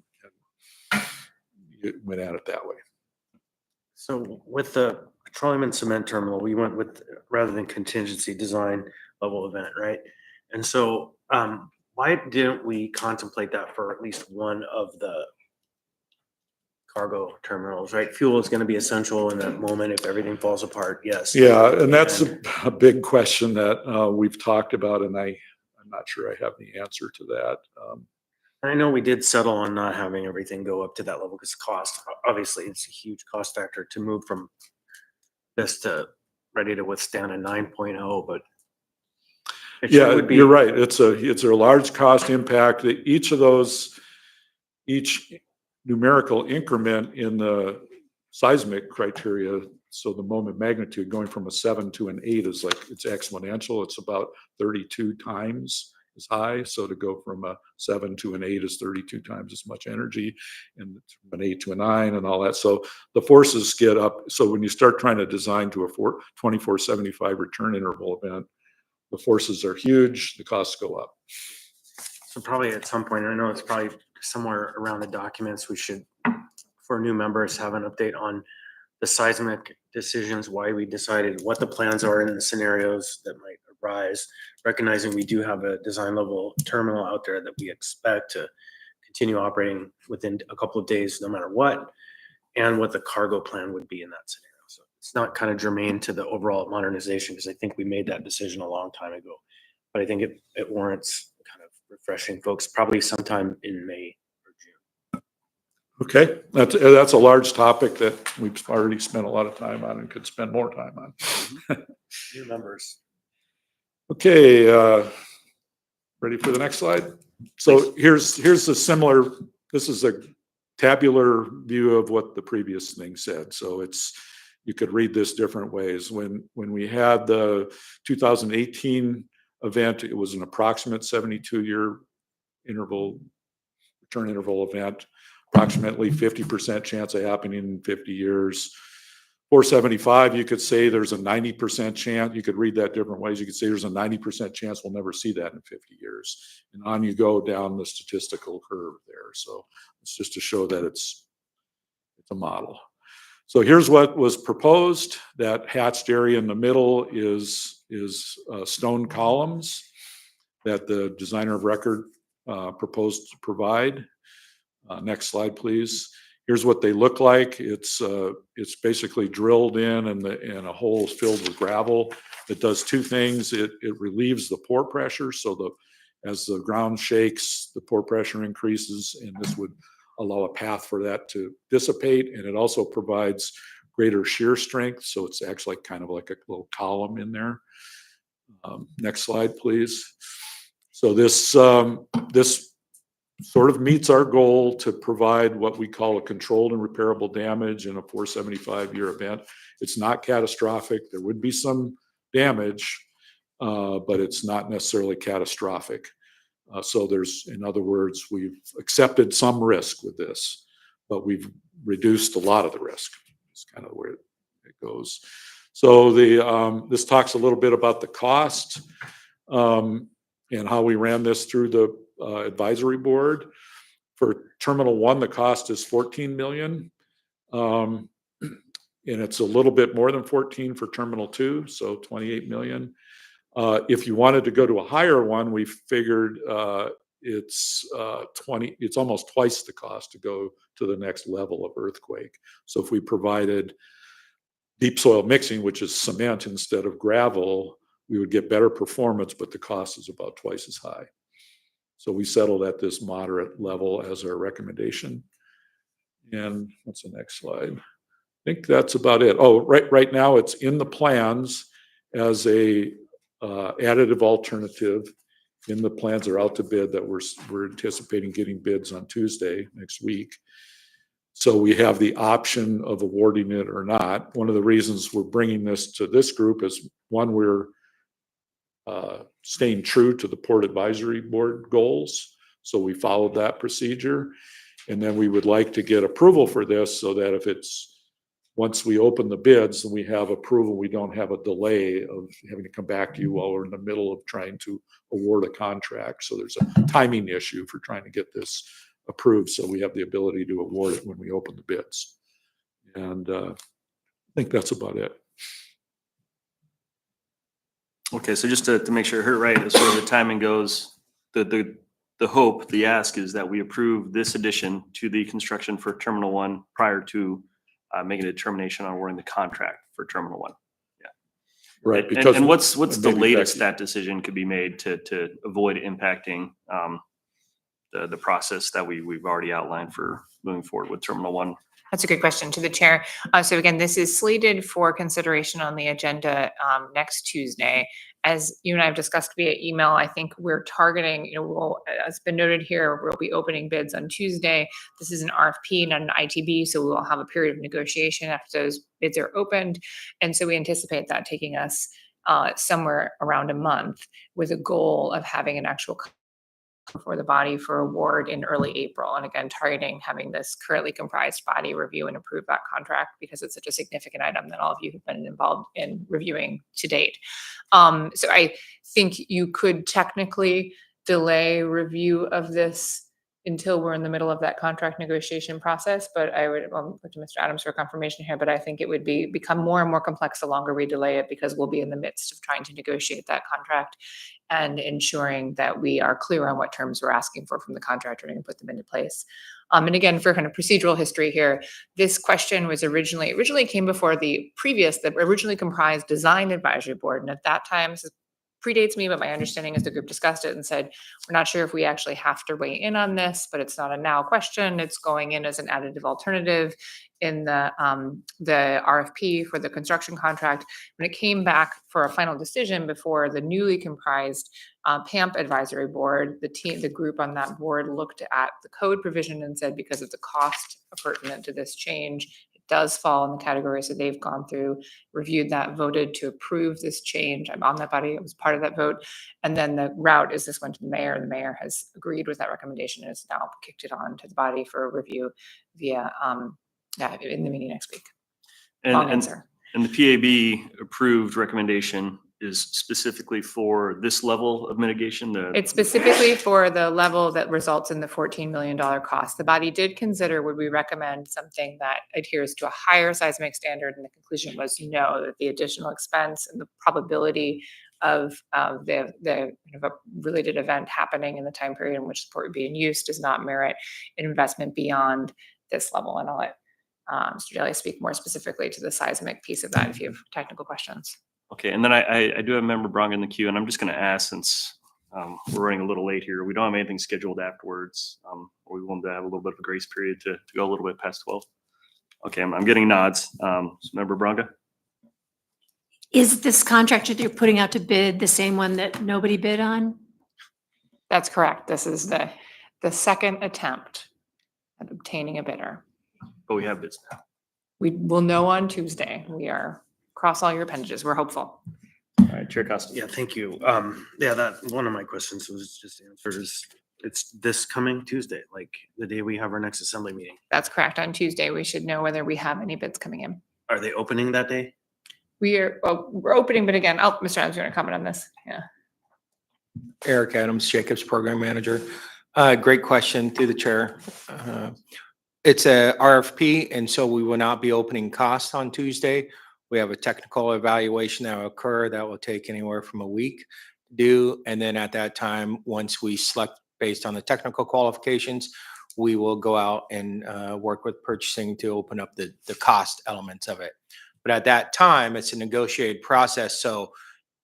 went at it that way. So with the petroleum and cement terminal, we went with, rather than contingency, design level event, right? And so why didn't we contemplate that for at least one of the cargo terminals, right? Fuel is going to be essential in that moment if everything falls apart, yes. Yeah, and that's a big question that we've talked about, and I'm not sure I have the answer to that. I know we did settle on not having everything go up to that level because cost, obviously, it's a huge cost factor to move from this to ready to withstand a 9.0, but it sure Yeah, would be. you're right. It's a large cost impact. Each numerical increment in the seismic criteria, so the moment magnitude going from a 7 to an 8 is like, it's exponential. It's about 32 times as high. So to go from a 7 to an 8 is 32 times as much energy, and from an 8 to a 9 and all that. So the forces get up. So when you start trying to design to a 2475 return interval event, the forces are huge, the costs go up. So probably at some point, I know it's probably somewhere around the documents, we should, for new members, have an update on the seismic decisions, why we decided, what the plans are in the scenarios that might arise, recognizing we do have a design level terminal out there that we expect to continue operating within a couple of days, no matter what, and what the cargo plan would be in that scenario. So it's not kind of germane to the overall modernization, because I think we made that decision a long time ago, but I think it warrants kind of refreshing folks probably sometime in May or June. Okay, that's a large topic that we've already spent a lot of time on and could spend more time on. New members. Okay, ready for the next slide? So here's a similar, this is a tabular view of what the previous thing said. So you could read this different ways. When we had the 2018 event, it was an approximate 72-year return interval event, approximately 50% chance of happening in 50 years. 475, you could say there's a 90% chance. You could read that different ways. You could say there's a 90% chance we'll never see that in 50 years. And on you go down the statistical curve there. So it's just to show that it's a model. So here's what was proposed. That hatched area in the middle is stone columns that the designer of record proposed to provide. Next slide, please. Here's what they look like. It's basically drilled in and a hole is filled with gravel. It does two things. It relieves the pore pressure. So as the ground shakes, the pore pressure increases, and this would allow a path for that to dissipate. And it also provides greater shear strength. So it's actually kind of like a little column in there. Next slide, please. So this sort of meets our goal to provide what we call a controlled and repairable damage in a 475-year event. It's not catastrophic. There would be some damage, but it's not necessarily catastrophic. So in other words, we've accepted some risk with this, but we've reduced a lot of the risk. It's kind of where it goes. So this talks a little bit about the cost and how we ran this through the advisory board. For Terminal 1, the cost is $14 million. And it's a little bit more than 14 for Terminal 2, so $28 million. If you wanted to go to a higher one, we figured it's it's almost twice the cost to go to the next level of earthquake. So if we provided deep soil mixing, which is cement instead of gravel, we would get better performance, but the cost is about twice as high. So we settled at this moderate level as our recommendation. And what's the next slide? I think that's about it. Oh, right now it's in the plans as a additive alternative. In the plans are out to bid that we're anticipating getting bids on Tuesday next week. So we have the option of awarding it or not. One of the reasons we're bringing this to this group is, one, we're staying true to the Port Advisory Board goals. So we followed that procedure. And then we would like to get approval for this so that if once we open the bids and we have approval, we don't have a delay of having to come back to you while we're in the middle of trying to award a contract. So there's a timing issue for trying to get this approved, so we have the ability to award it when we open the bids. And I think that's about it. Okay, so just to make sure I heard right, as far as the timing goes, the hope, the ask is that we approve this addition to the construction for Terminal 1 prior to making a determination on awarding the contract for Terminal 1. Yeah. Right. Because and what's the maybe latest Becky- that decision could be made to avoid impacting the process that we've already outlined for moving forward with Terminal 1? That's a good question to the chair. So again, this is slated for consideration on the agenda next Tuesday. As you and I have discussed via email, I think we're targeting, as been noted here, we'll be opening bids on Tuesday. This is an RFP, not an ITB, so we will have a period of negotiation after those bids are opened. And so we anticipate that taking us somewhere around a month, with a goal of having an actual for the body for award in early April. And again, targeting having this currently comprised body review and approve that contract, because it's such a significant item that all of you have been involved in reviewing to date. So I think you could technically delay review of this until we're in the middle of that contract negotiation process, but I would look to Mr. Adams for confirmation here, but I think it would become more and more complex the longer we delay it, because we'll be in the midst of trying to negotiate that contract and ensuring that we are clear on what terms we're asking for from the contractor and put them into place. And again, for kind of procedural history here, this question was originally came before the originally comprised design advisory board. And at that time, this predates me, but my understanding is the group discussed it and said, we're not sure if we actually have to weigh in on this, but it's not a now question. It's going in as an additive alternative in the RFP for the construction contract. When it came back for a final decision before the newly comprised PAMP advisory board, the group on that board looked at the code provision and said, because of the cost pertinent to this change, does fall in the category. So they've gone through, reviewed that, voted to approve this change. I'm on that body. I was part of that vote. And then the route is this went to the mayor. The mayor has agreed with that recommendation and has now kicked it on to the body for review via in the meeting next week. Long answer. And the PAB approved recommendation is specifically for this level of mitigation? It's specifically for the level that results in the $14 million cost. The body did consider, would we recommend something that adheres to a higher seismic standard? And the conclusion was no, that the additional expense and the probability of the kind of a related event happening in the time period in which support would be in use does not merit an investment beyond this level. And I'll let Mr. Daly speak more specifically to the seismic piece of that if you have technical questions. Okay, and then I do have member Brong in the queue, and I'm just going to ask, since we're running a little late here, we don't have anything scheduled afterwards. We wanted to have a little bit of a grace period to go a little bit past 12. Okay, I'm getting nods. So member Bronga? Is this contract that you're putting out to bid the same one that nobody bid on? That's correct. This is the second attempt at obtaining a bidder. But we have bids now. We will know on Tuesday. We are cross all your appendages. We're hopeful. All right, Chair Costa. Yeah, thank you. That one of my questions was just answered. It's this coming Tuesday, like the day we have our next assembly meeting. That's correct. On Tuesday, we should know whether we have any bids coming in. Are they opening that day? We're opening, but again, Mr. Adams, you want to comment on this? Yeah. Eric Adams, Jacobs Program Manager. Great question through the chair. It's a RFP, and so we will not be opening costs on Tuesday. We have a technical evaluation that will occur that will take anywhere from a week to do. And then at that time, once we select based on the technical qualifications, we will go out and work with purchasing to open up the cost elements of it. But at that time, it's a negotiated process. So,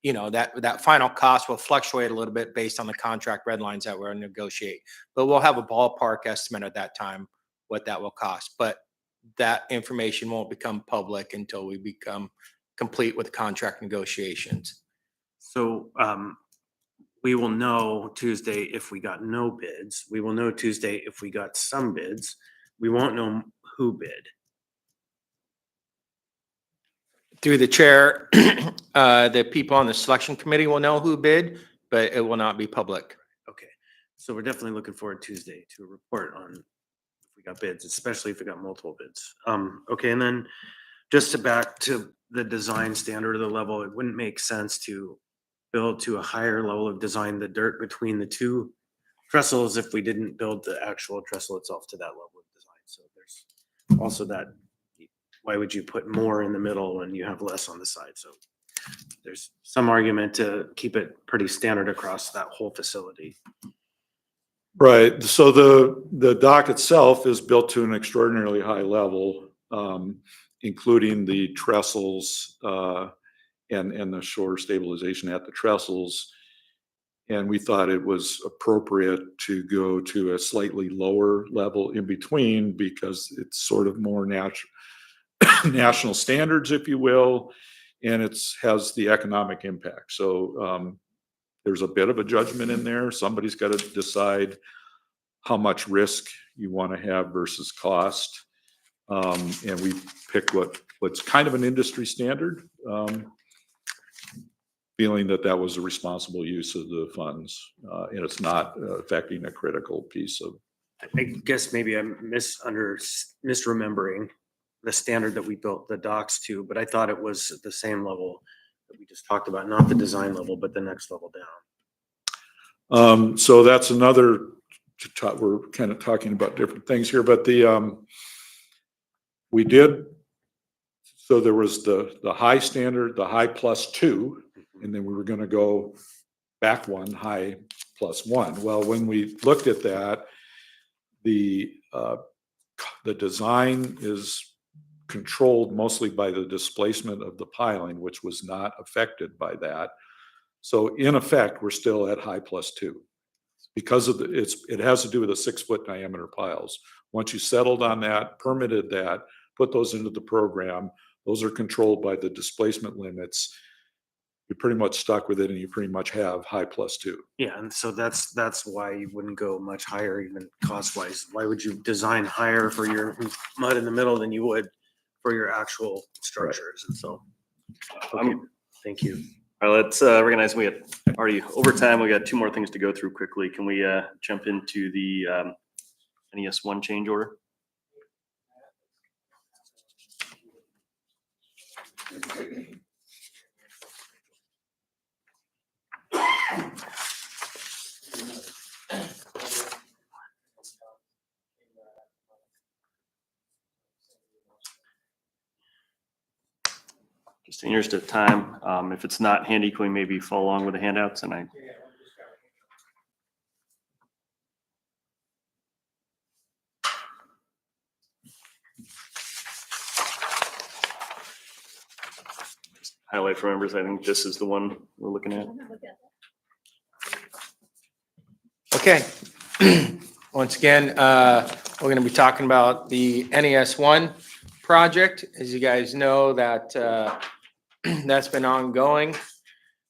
you know, that final cost will fluctuate a little bit based on the contract red lines that we're negotiate. But we'll have a ballpark estimate at that time what that will cost. But that information won't become public until we become complete with contract negotiations. So we will know Tuesday if we got no bids. We will know Tuesday if we got some bids. We won't know who bid. Through the chair, the people on the selection committee will know who bid, but it will not be public. Okay, so we're definitely looking forward Tuesday to a report on if we got bids, especially if we got multiple bids. Okay, and then just to back to the design standard of the level, it wouldn't make sense to build to a higher level of design, the dirt between the two trestles, if we didn't build the actual trestle itself to that level of design. So there's also that, why would you put more in the middle when you have less on the side? So there's some argument to keep it pretty standard across that whole facility. Right, so the dock itself is built to an extraordinarily high level, including the trestles and the shore stabilization at the trestles. And we thought it was appropriate to go to a slightly lower level in between because it's sort of more national standards, if you will, and it's has the economic impact. So there's a bit of a judgment in there. Somebody's got to decide how much risk you want to have versus cost. And we picked what's kind of an industry standard, feeling that was a responsible use of the funds, and it's not affecting a critical piece of. I guess maybe I'm misremembering the standard that we built the docks to, but I thought it was at the same level that we just talked about, not the design level, but the next level down. So that's another, we're kind of talking about different things here, but we did, so there was the high standard, the high +2, and then we were going to go back one, high +1. Well, when we looked at that, the design is controlled mostly by the displacement of the piling, which was not affected by that. So in effect, we're still at high +2 because of it has to do with the 6-foot diameter piles. Once you settled on that, permitted that, put those into the program, those are controlled by the displacement limits. You're pretty much stuck with it, and you pretty much have high +2. Yeah, and so that's why you wouldn't go much higher, even cost wise. Why would you design higher for your mud in the middle than you would for your actual structures? And so, okay, thank you. All right, let's recognize we had already over time. We got 2 more things to go through quickly. Can we jump into the NES 1 change order? Just in the interest of time, if it's not handy, can we maybe follow along with the handouts? And highlight for members, I think this is the one we're looking at. Okay. Once again, we're going to be talking about the NES 1 project. As you guys know, that that's been ongoing.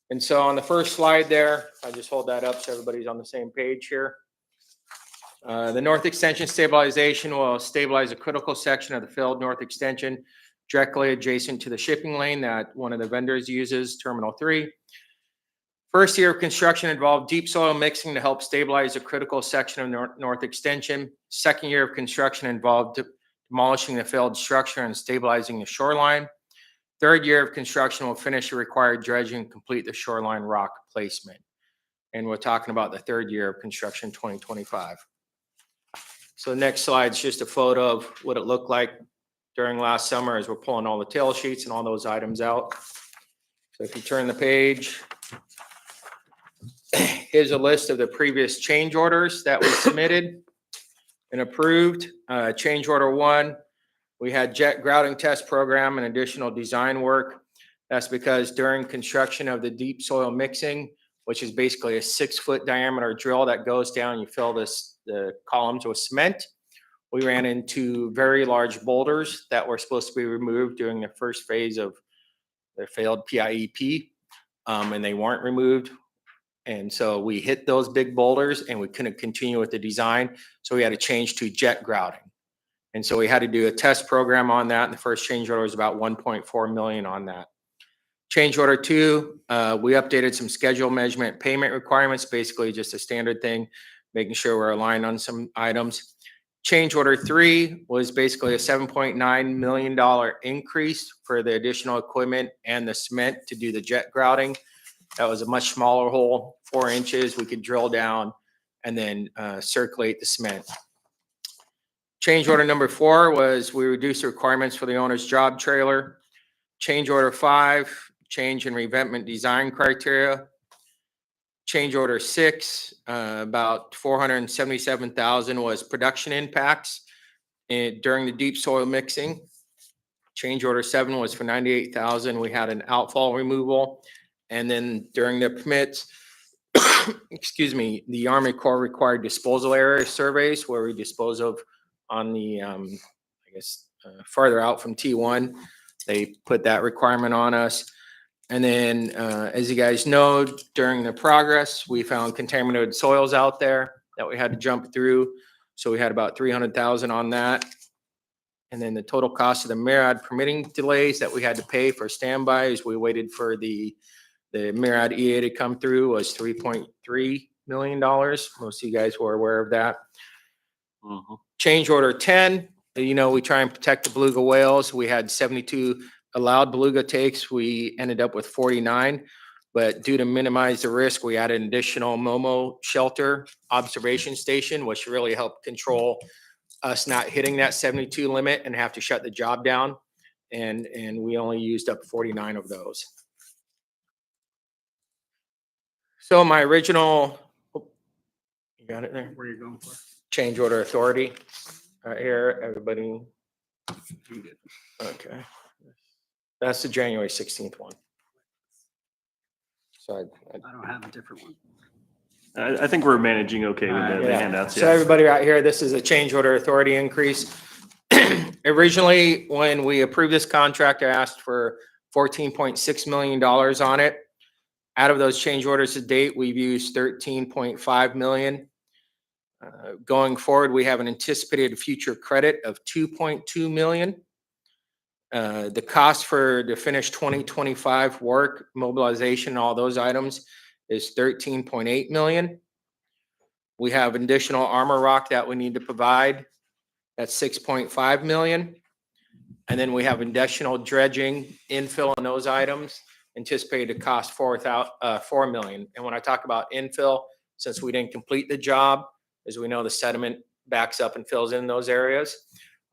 And so on the first slide there, I just hold that up so everybody's on the same page here. The North Extension stabilization will stabilize a critical section of the failed North Extension directly adjacent to the shipping lane that one of the vendors uses, Terminal 3. First year of construction involved deep soil mixing to help stabilize a critical section of North Extension. Second year of construction involved demolishing the failed structure and stabilizing the shoreline. Third year of construction will finish the required dredging and complete the shoreline rock placement. And we're talking about the third year of construction, 2025. So the next slide is just a photo of what it looked like during last summer as we're pulling all the tail sheets and all those items out. So if you turn the page, Here's a list of the previous change orders that we submitted and approved. Change order 1, we had jet grouting test program and additional design work. That's because during construction of the deep soil mixing, which is basically a 6-foot diameter drill that goes down, you fill the columns with cement. We ran into very large boulders that were supposed to be removed during the first phase of the failed PIEP, and they weren't removed. And so we hit those big boulders and we couldn't continue with the design. So we had to change to jet grouting. And so we had to do a test program on that. And the first change order was about 1.4 million on that. Change order 2, we updated some schedule measurement payment requirements, basically just a standard thing, making sure we're aligned on some items. Change order 3 was basically a $7.9 million increase for the additional equipment and the cement to do the jet grouting. That was a much smaller hole, 4 inches. We could drill down and then circulate the cement. Change order number 4 was we reduced the requirements for the owner's job trailer. Change order 5, change in revetment design criteria. Change order 6, about 477,000 was production impacts during the deep soil mixing. Change order 7 was for 98,000. We had an outfall removal. And then during the permits, excuse me, the Army Corps required disposal area surveys where we dispose of on the, farther out from T1. They put that requirement on us. And then, as you guys know, during the progress, we found contaminated soils out there that we had to jump through. So we had about 300,000 on that. And then the total cost of the MARAD permitting delays that we had to pay for standbys, we waited for the MARAD EA to come through, was $3.3 million. Most of you guys were aware of that. Change order 10, we try and protect the beluga whales. We had 72 allowed beluga takes. We ended up with 49, but due to minimize the risk, we added an additional Momo shelter observation station, which really helped control us not hitting that 72 limit and have to shut the job down. And we only used up 49 of those. So my original, you got it there? Where are you going for? Change order authority right here, everybody. Okay. That's the January 16th one. So I don't have a different one. I think we're managing okay with the yeah. handouts. So everybody right here, this is a change order authority increase. Originally, when we approved this contract, I asked for $14.6 million on it. Out of those change orders to date, we've used 13.5 million. Going forward, we have an anticipated future credit of 2.2 million. The cost for the finished 2025 work, mobilization, all those items is 13.8 million. We have additional armor rock that we need to provide. That's 6.5 million. And then we have additional dredging, infill on those items, anticipated to cost 4 million. And when I talk about infill, since we didn't complete the job, as we know, the sediment backs up and fills in those areas.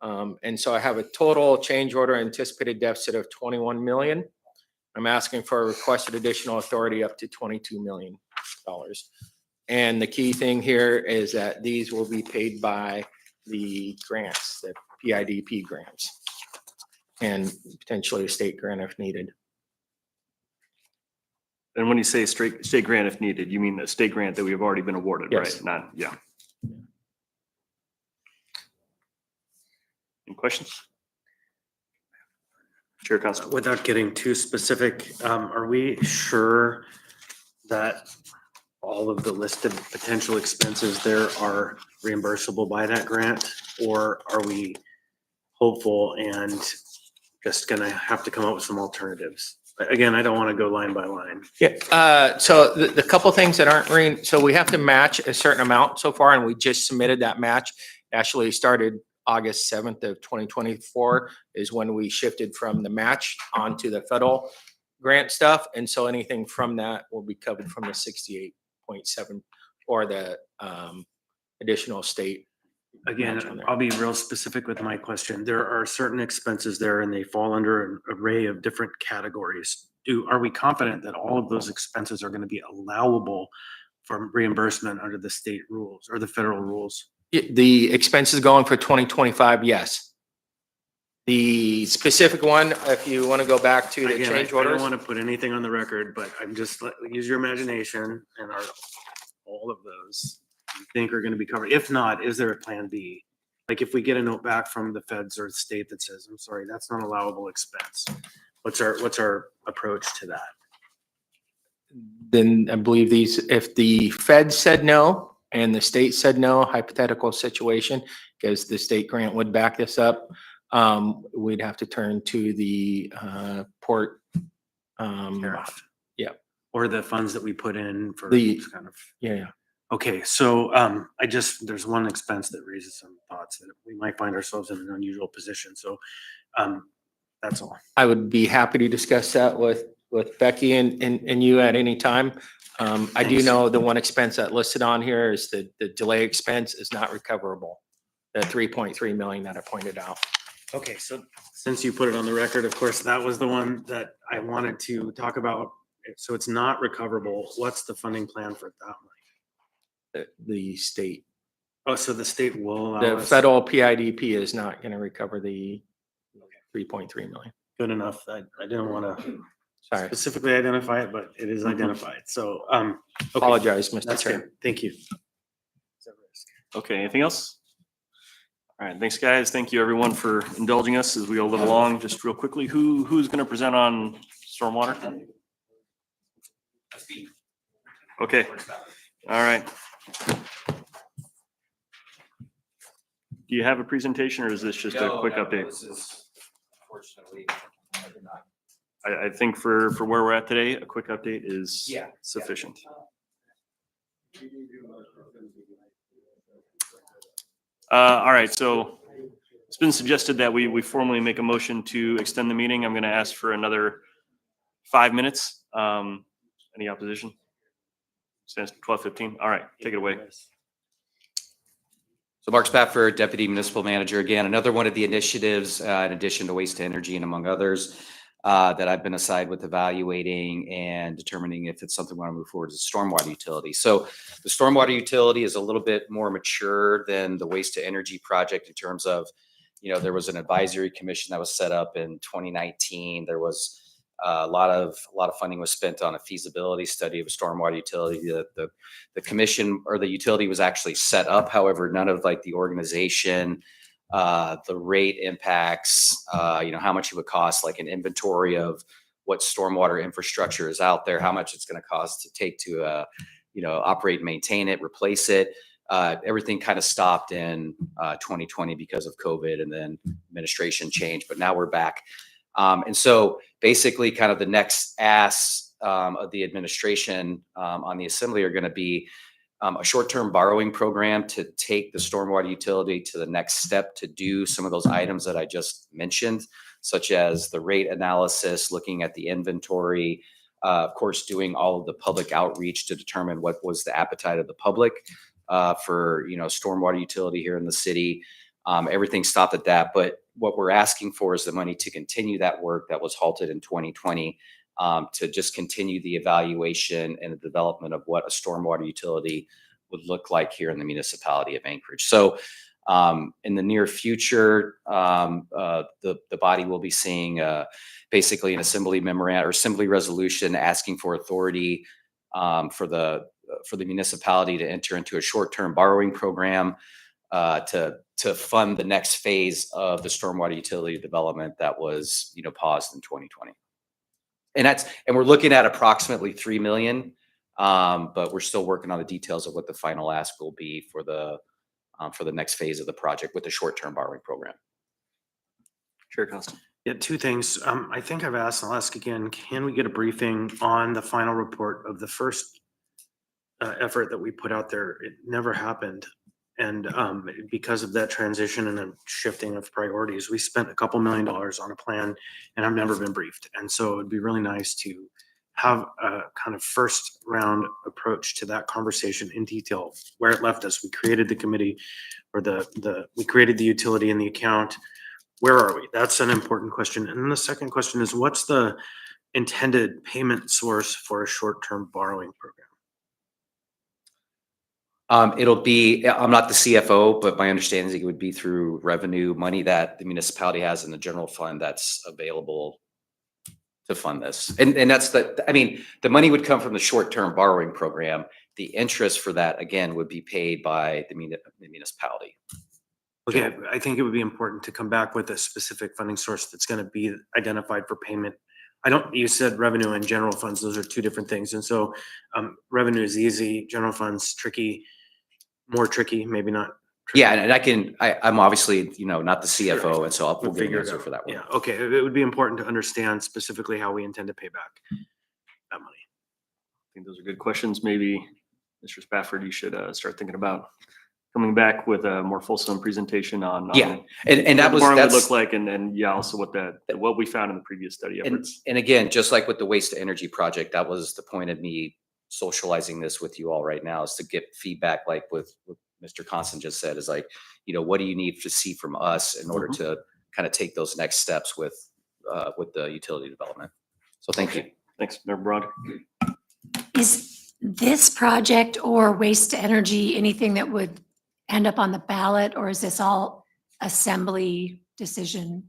And so I have a total change order anticipated deficit of 21 million. I'm asking for a requested additional authority up to $22 million. And the key thing here is that these will be paid by the grants, the PIDP grants, and potentially a state grant if needed. And when you say state grant if needed, you mean the state grant that we've already been awarded, Yes. right? Not, yeah. Any questions? Chair Constable. Without getting too specific, are we sure that all of the listed potential expenses there are reimbursable by that grant? Or are we hopeful and just gonna have to come up with some alternatives? Again, I don't want to go line by line. Yeah, so the couple things that aren't so we have to match a certain amount so far, and we just submitted that match. Actually started August 7th of 2024 is when we shifted from the match onto the federal grant stuff. And so anything from that will be covered from the 68.7 or the additional state. Again, I'll be real specific with my question. There are certain expenses there and they fall under an array of different categories. Are we confident that all of those expenses are going to be allowable for reimbursement under the state rules or the federal rules? The expenses going for 2025, yes. The specific one, if you want to go back to the Again, change I don't orders. want to put anything on the record, but I'm just, use your imagination and all of those you think are going to be covered. If not, is there a plan B? Like if we get a note back from the feds or the state that says, I'm sorry, that's not allowable expense. What's our approach to that? Then I believe if the Fed said no and the state said no, hypothetical situation, because the state grant would back this up, we'd have to turn to the port. Tariff. Yeah. Or the funds that we put in for The- kind of. Yeah. Okay, so there's one expense that raises some thoughts that we might find ourselves in an unusual position. So that's all. I would be happy to discuss that with Becky and you at any time. I do Thanks. know the one expense that listed on here is the delay expense is not recoverable. The 3.3 million that I pointed out. Okay, so since you put it on the record, of course, that was the one that I wanted to talk about. So it's not recoverable. What's the funding plan for that money? The state, Oh, so the state will allow the us. federal PIDP is not going to recover the 3.3 million. Good enough. I didn't want to Sorry, specifically identify it, but it is identified. So, okay, apologize, Mr. that's Chair. good. Thank you. Okay, anything else? All right, thanks, guys. Thank you, everyone, for indulging us as we go a little along. Just real quickly, who's going to present on stormwater? Okay, all right. Do you have a presentation or is this just a quick update? This is unfortunately, I did not. I think for where we're at today, a quick update is Yeah. sufficient. All right, so it's been suggested that we formally make a motion to extend the meeting. I'm going to ask for another 5 minutes. Any opposition? Stands 12:15. All right, take it away. So Mark Spafford, Deputy Municipal Manager, again, another one of the initiatives, in addition to waste to energy and among others, that I've been assigned with evaluating and determining if it's something we want to move forward is stormwater utility. So the stormwater utility is a little bit more mature than the waste to energy project in terms of, there was an advisory commission that was set up in 2019. There was a lot of funding was spent on a feasibility study of a stormwater utility. The commission or the utility was actually set up. However, none of the organization, the rate impacts, how much it would cost, like an inventory of what stormwater infrastructure is out there, how much it's going to cost to take to, operate, maintain it, replace it. Everything kind of stopped in 2020 because of COVID and then administration change, but now we're back. And so basically kind of the next ask of the administration on the assembly are going to be a short-term borrowing program to take the stormwater utility to the next step to do some of those items that I just mentioned, such as the rate analysis, looking at the inventory, of course, doing all of the public outreach to determine what was the appetite of the public for, stormwater utility here in the city. Everything stopped at that. But what we're asking for is the money to continue that work that was halted in 2020, to just continue the evaluation and the development of what a stormwater utility would look like here in the municipality of Anchorage. So in the near future, the body will be seeing basically an assembly memorandum or assembly resolution asking for authority for the municipality to enter into a short-term borrowing program to fund the next phase of the stormwater utility development that was, paused in 2020. And we're looking at approximately 3 million, but we're still working on the details of what the final ask will be for the next phase of the project with the short-term borrowing program. Chair Constant. Yeah, two things. I think I've asked, I'll ask again, can we get a briefing on the final report of the first effort that we put out there? It never happened. And because of that transition and the shifting of priorities, we spent a couple $1 million on a plan and I've never been briefed. And so it'd be really nice to have a kind of first round approach to that conversation in detail, where it left us. We created the committee or we created the utility and the account. Where are we? That's an important question. And then the second question is, what's the intended payment source for a short-term borrowing program? It'll be, I'm not the CFO, but my understanding is it would be through revenue money that the municipality has in the general fund that's available to fund this. And that's I mean, the money would come from the short-term borrowing program. The interest for that, again, would be paid by the municipality. Okay, I think it would be important to come back with a specific funding source that's gonna be identified for payment. You said revenue and general funds, those are two different things. And so revenue is easy, general funds tricky, more tricky, maybe not. tricky. Yeah, and I'm obviously, not the CFO, and so we'll We'll get an figure it answer out. for that one. Yeah, okay, it would be important to understand specifically how we intend to pay back that money. I think those are good questions. Maybe, Mr. Spafford, you should start thinking about coming back with a more fulsome presentation on. Yeah, and what the barn would that's. look like, and yeah, also what we found in the previous study efforts. And again, just like with the waste to energy project, that was the point of me socializing this with you all right now, is to get feedback, like with Mr. Constant just said, is like, what do you need to see from us in order to kind of take those next steps with the utility development? So thank you. Thanks, Member Broad. Is this project or waste to energy anything that would end up on the ballot, or is this all assembly decision?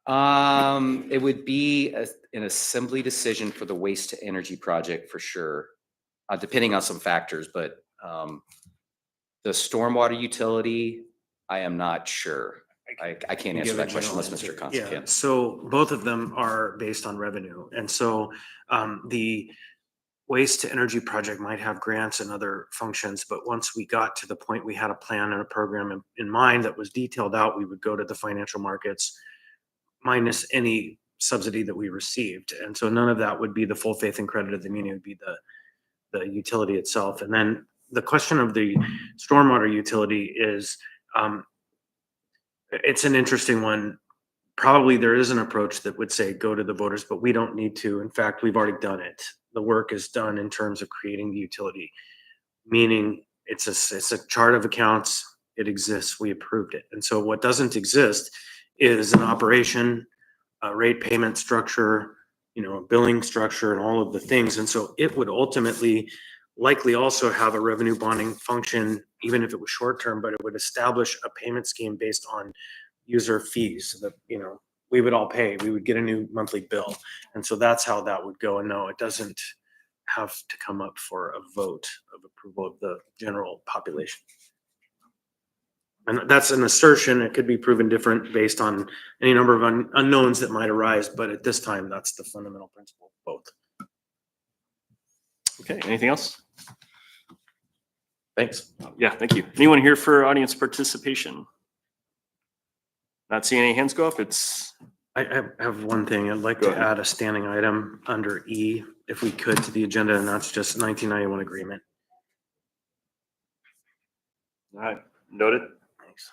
It would be an assembly decision for the waste to energy project for sure, depending on some factors, but the stormwater utility, I am not sure. I can't answer Give a that question general unless Mr. answer. Constant Yeah, can. so both of them are based on revenue. And so the waste to energy project might have grants and other functions, but once we got to the point we had a plan and a program in mind that was detailed out, we would go to the financial markets minus any subsidy that we received. And so none of that would be the full faith and credit of the community, it would be the utility itself. And then the question of the stormwater utility is, it's an interesting one. Probably there is an approach that would say go to the voters, but we don't need to. In fact, we've already done it. The work is done in terms of creating the utility, meaning it's a chart of accounts. It exists. We approved it. And so what doesn't exist is an operation, a rate payment structure, a billing structure, and all of the things. And so it would ultimately likely also have a revenue bonding function, even if it was short term, but it would establish a payment scheme based on user fees that, we would all pay. We would get a new monthly bill. And so that's how that would go. And no, it doesn't have to come up for a vote of approval of the general population. And that's an assertion. It could be proven different based on any number of unknowns that might arise. But at this time, that's the fundamental principle of both. Okay, anything else? Thanks. Yeah, thank you. Anyone here for audience participation? Not seeing any hands go up. I have one thing. I'd like to add a standing item under E, if we could, to the agenda, and that's just 1991 agreement. All right, noted. Thanks.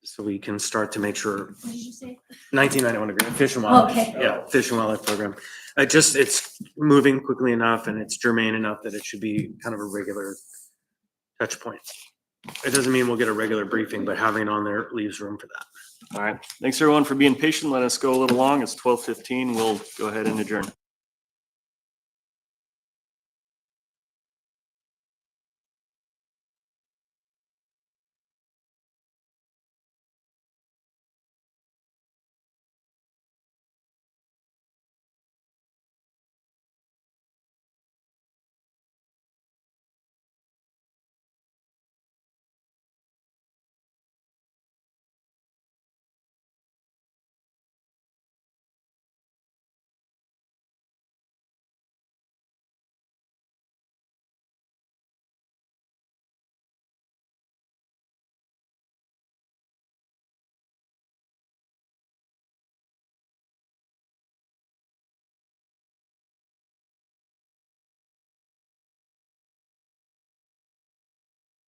So we can start to make sure What did you say? 1991 agreement, Fish and Wildlife. Okay. Yeah, Fish and Wildlife Program. It's moving quickly enough and it's germane enough that it should be kind of a regular touch point. It doesn't mean we'll get a regular briefing, but having it on there leaves room for that. All right. Thanks everyone for being patient. Let us go a little long. It's 12:15. We'll go ahead and adjourn.